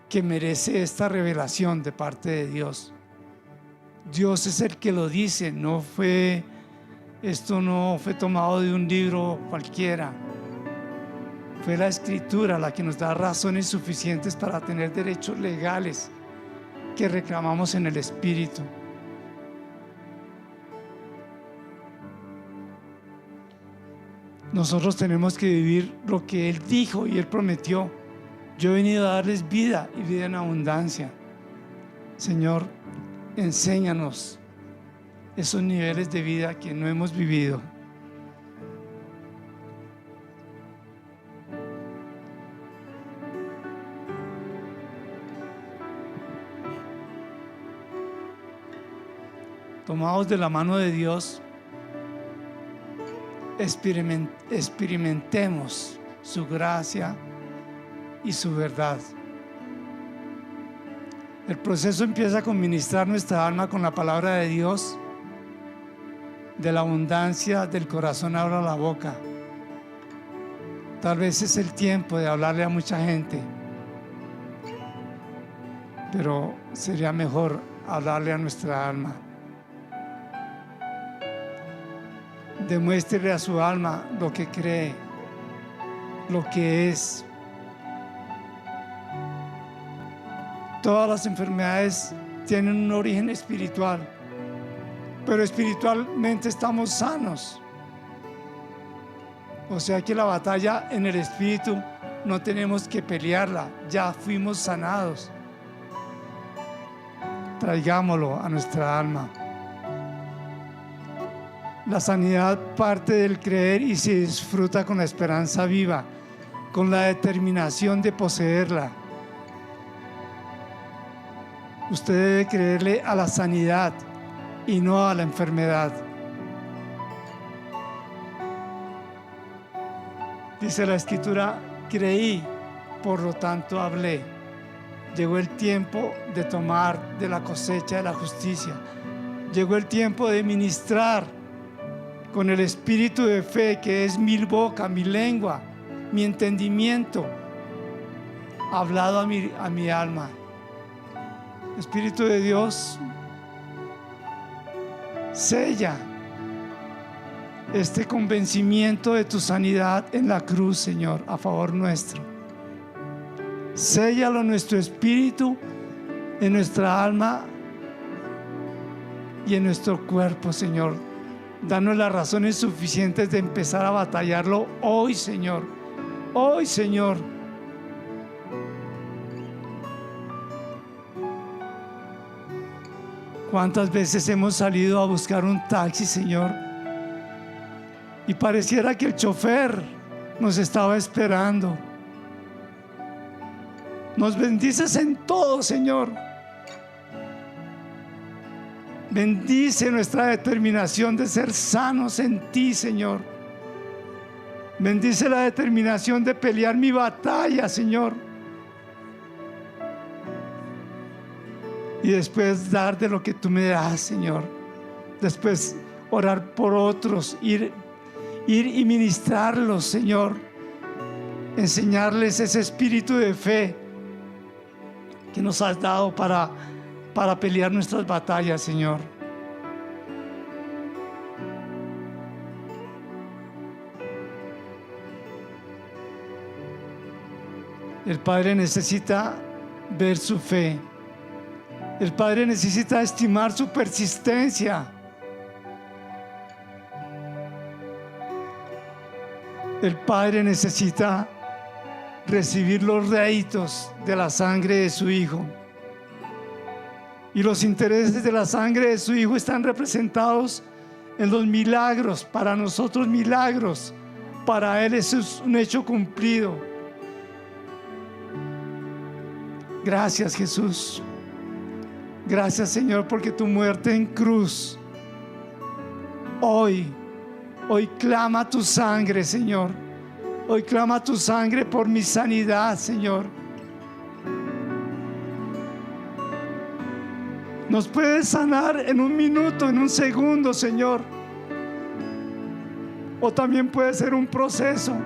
que merece esta revelación de parte de Dios. Dios es el que lo dice, esto no fue tomado de un libro cualquiera. Fue la Escritura la que nos da razones suficientes para tener derechos legales que reclamamos en el Espíritu. Nosotros tenemos que vivir lo que Él dijo y Él prometió. Yo he venido a darles vida y vida en abundancia. Señor, enséñanos esos niveles de vida que no hemos vivido. Tomados de la mano de Dios, experimentemos su gracia y su verdad. El proceso empieza con ministrar nuestra alma con la palabra de Dios. De la abundancia del corazón habla la boca. Tal vez es el tiempo de hablarle a mucha gente, pero sería mejor hablarle a nuestra alma. Demuéstrele a su alma lo que cree, lo que es. Todas las enfermedades tienen un origen espiritual, pero espiritualmente estamos sanos. O sea que la batalla en el espíritu no tenemos que pelearla, ya fuimos sanados. Traigámoslo a nuestra alma. La sanidad parte del creer y se disfruta con la esperanza viva, con la determinación de poseerla. Usted debe creerle a la sanidad y no a la enfermedad. Dice la Escritura: creí, por lo tanto hablé. Llegó el tiempo de tomar de la cosecha de la justicia. Llegó el tiempo de ministrar con el espíritu de fe, que es mi boca, mi lengua, mi entendimiento, hablado a mi alma. Espíritu de Dios, sella este convencimiento de tu sanidad en la cruz, Señor, a favor nuestro. Séllalo en nuestro espíritu, en nuestra alma y en nuestro cuerpo, Señor. Danos las razones suficientes de empezar a batallarlo hoy, Señor. Hoy, Señor. ¿Cuántas veces hemos salido a buscar un taxi, Señor? Y pareciera que el chofer nos estaba esperando. Nos bendices en todo, Señor. Bendice nuestra determinación de ser sanos en ti, Señor. Bendice la determinación de pelear mi batalla, Señor. Y después dar de lo que tú me das, Señor. Después orar por otros, ir y ministrarlos, Señor. Enseñarles ese espíritu de fe que nos has dado para pelear nuestras batallas, Señor. El Padre necesita ver su fe. El Padre necesita estimar su persistencia. El Padre necesita recibir los réditos de la sangre de su Hijo. Y los intereses de la sangre de su Hijo están representados en los milagros. Para nosotros milagros, para Él eso es un hecho cumplido. Gracias, Jesús. Gracias, Señor, porque tu muerte en cruz hoy clama tu sangre, Señor. Hoy clama tu sangre por mi sanidad, Señor. Nos puedes sanar en un minuto, en un segundo, Señor. O también puede ser un proceso.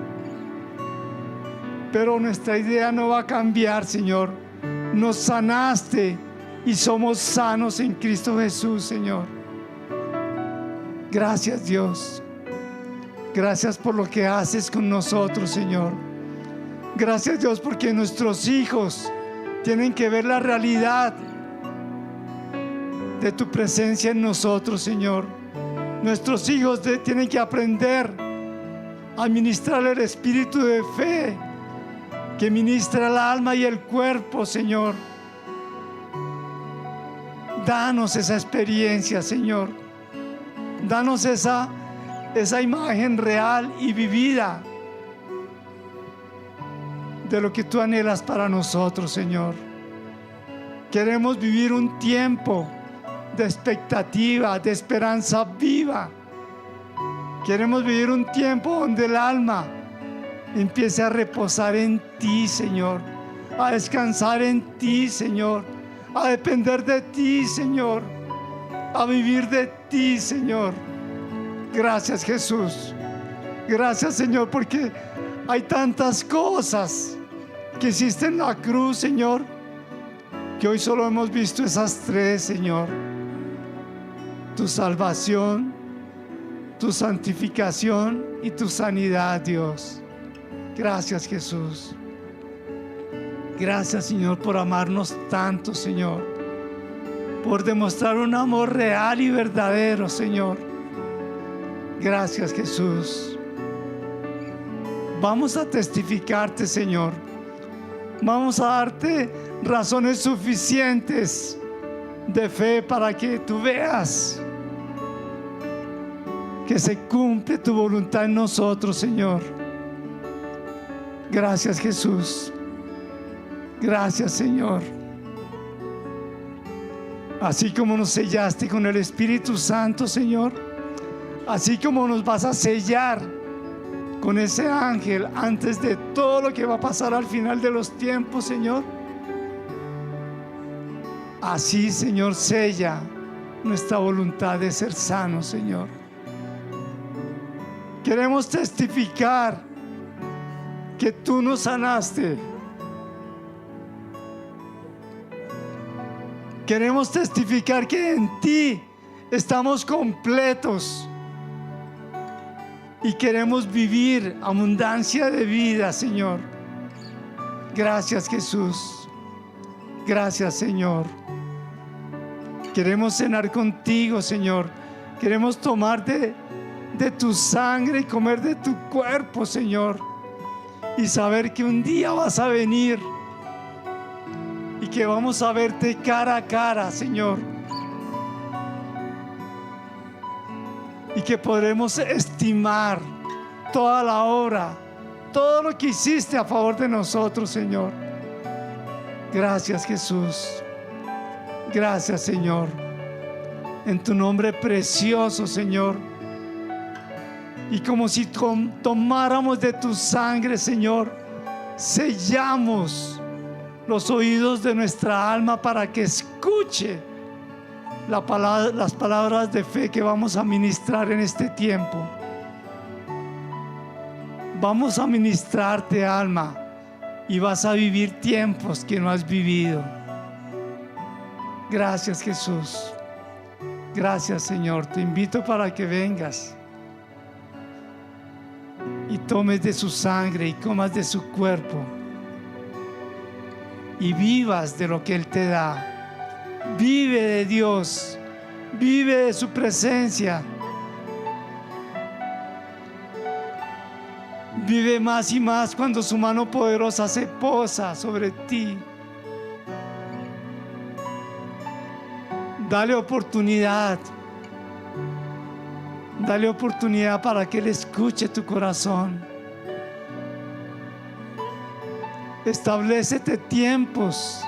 Pero nuestra idea no va a cambiar, Señor. Nos sanaste y somos sanos en Cristo Jesús, Señor. Gracias, Dios. Gracias por lo que haces con nosotros, Señor. Gracias, Dios, porque nuestros hijos tienen que ver la realidad de tu presencia en nosotros, Señor. Nuestros hijos tienen que aprender a ministrar el espíritu de fe que ministra el alma y el cuerpo, Señor. Danos esa experiencia, Señor. Danos esa imagen real y vivida de lo que tú anhelas para nosotros, Señor. Queremos vivir un tiempo de expectativa, de esperanza viva. Queremos vivir un tiempo donde el alma empiece a reposar en ti, Señor, a descansar en ti, Señor, a depender de ti, Señor, a vivir de ti, Señor. Gracias, Jesús. Gracias, Señor, porque hay tantas cosas que hiciste en la cruz, Señor, que hoy solo hemos visto esas tres, Señor: tu salvación, tu santificación y tu sanidad, Dios. Gracias, Jesús. Gracias, Señor, por amarnos tanto, Señor, por demostrar un amor real y verdadero, Señor. Gracias, Jesús. Vamos a testificarte, Señor. Vamos a darte razones suficientes de fe para que tú veas que se cumple tu voluntad en nosotros, Señor. Gracias, Jesús. Gracias, Señor. Así como nos sellaste con el Espíritu Santo, Señor, así como nos vas a sellar con ese ángel antes de todo lo que va a pasar al final de los tiempos, Señor, así, Señor, sella nuestra voluntad de ser sanos, Señor. Queremos testificar que tú nos sanaste. Queremos testificar que en ti estamos completos y queremos vivir abundancia de vida, Señor. Gracias, Jesús. Gracias, Señor. Queremos cenar contigo, Señor. Queremos tomar de tu sangre y comer de tu cuerpo, Señor, y saber que un día vas a venir y que vamos a verte cara a cara, Señor, y que podremos estimar toda la obra, todo lo que hiciste a favor de nosotros, Señor. Gracias, Jesús. Gracias, Señor. En tu nombre precioso, Señor. Y como si tomáramos de tu sangre, Señor, sellamos los oídos de nuestra alma para que escuche las palabras de fe que vamos a ministrar en este tiempo. Vamos a ministrarte, alma, y vas a vivir tiempos que no has vivido. Gracias, Jesús. Gracias, Señor. Te invito para que vengas y tomes de su sangre y comas de su cuerpo y vivas de lo que Él te da. Vive de Dios, vive de su presencia, vive más y más cuando su mano poderosa se posa sobre ti. Dale oportunidad para que Él escuche tu corazón. Establécete tiempos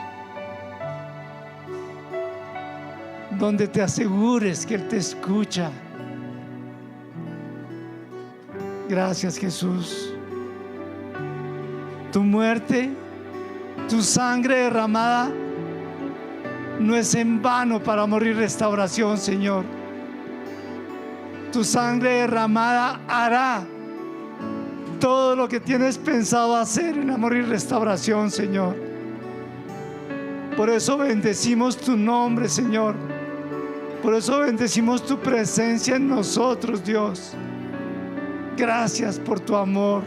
donde te asegures que Él te escucha. Gracias, Jesús. Tu muerte, tu sangre derramada no es en vano para amor y restauración, Señor. Tu sangre derramada hará todo lo que tienes pensado hacer en amor y restauración, Señor. Por eso bendecimos tu nombre, Señor. Por eso bendecimos tu presencia en nosotros, Dios. Gracias por tu amor.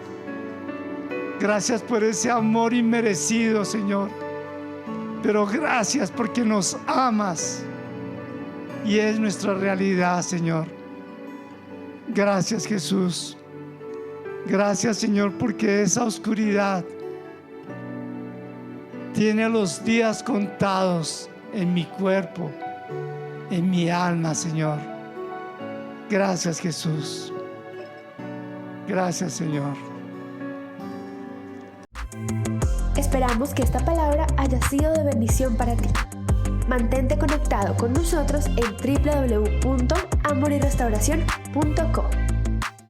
Gracias por ese amor inmerecido, Señor. Pero gracias porque nos amas y es nuestra realidad, Señor. Gracias, Jesús. Gracias, Señor, porque esa oscuridad tiene los días contados en mi cuerpo, en mi alma, Señor. Gracias, Jesús. Gracias, Señor. Esperamos que esta palabra haya sido de bendición para ti. Mantente conectado con nosotros en www.amoryrestauracion.co.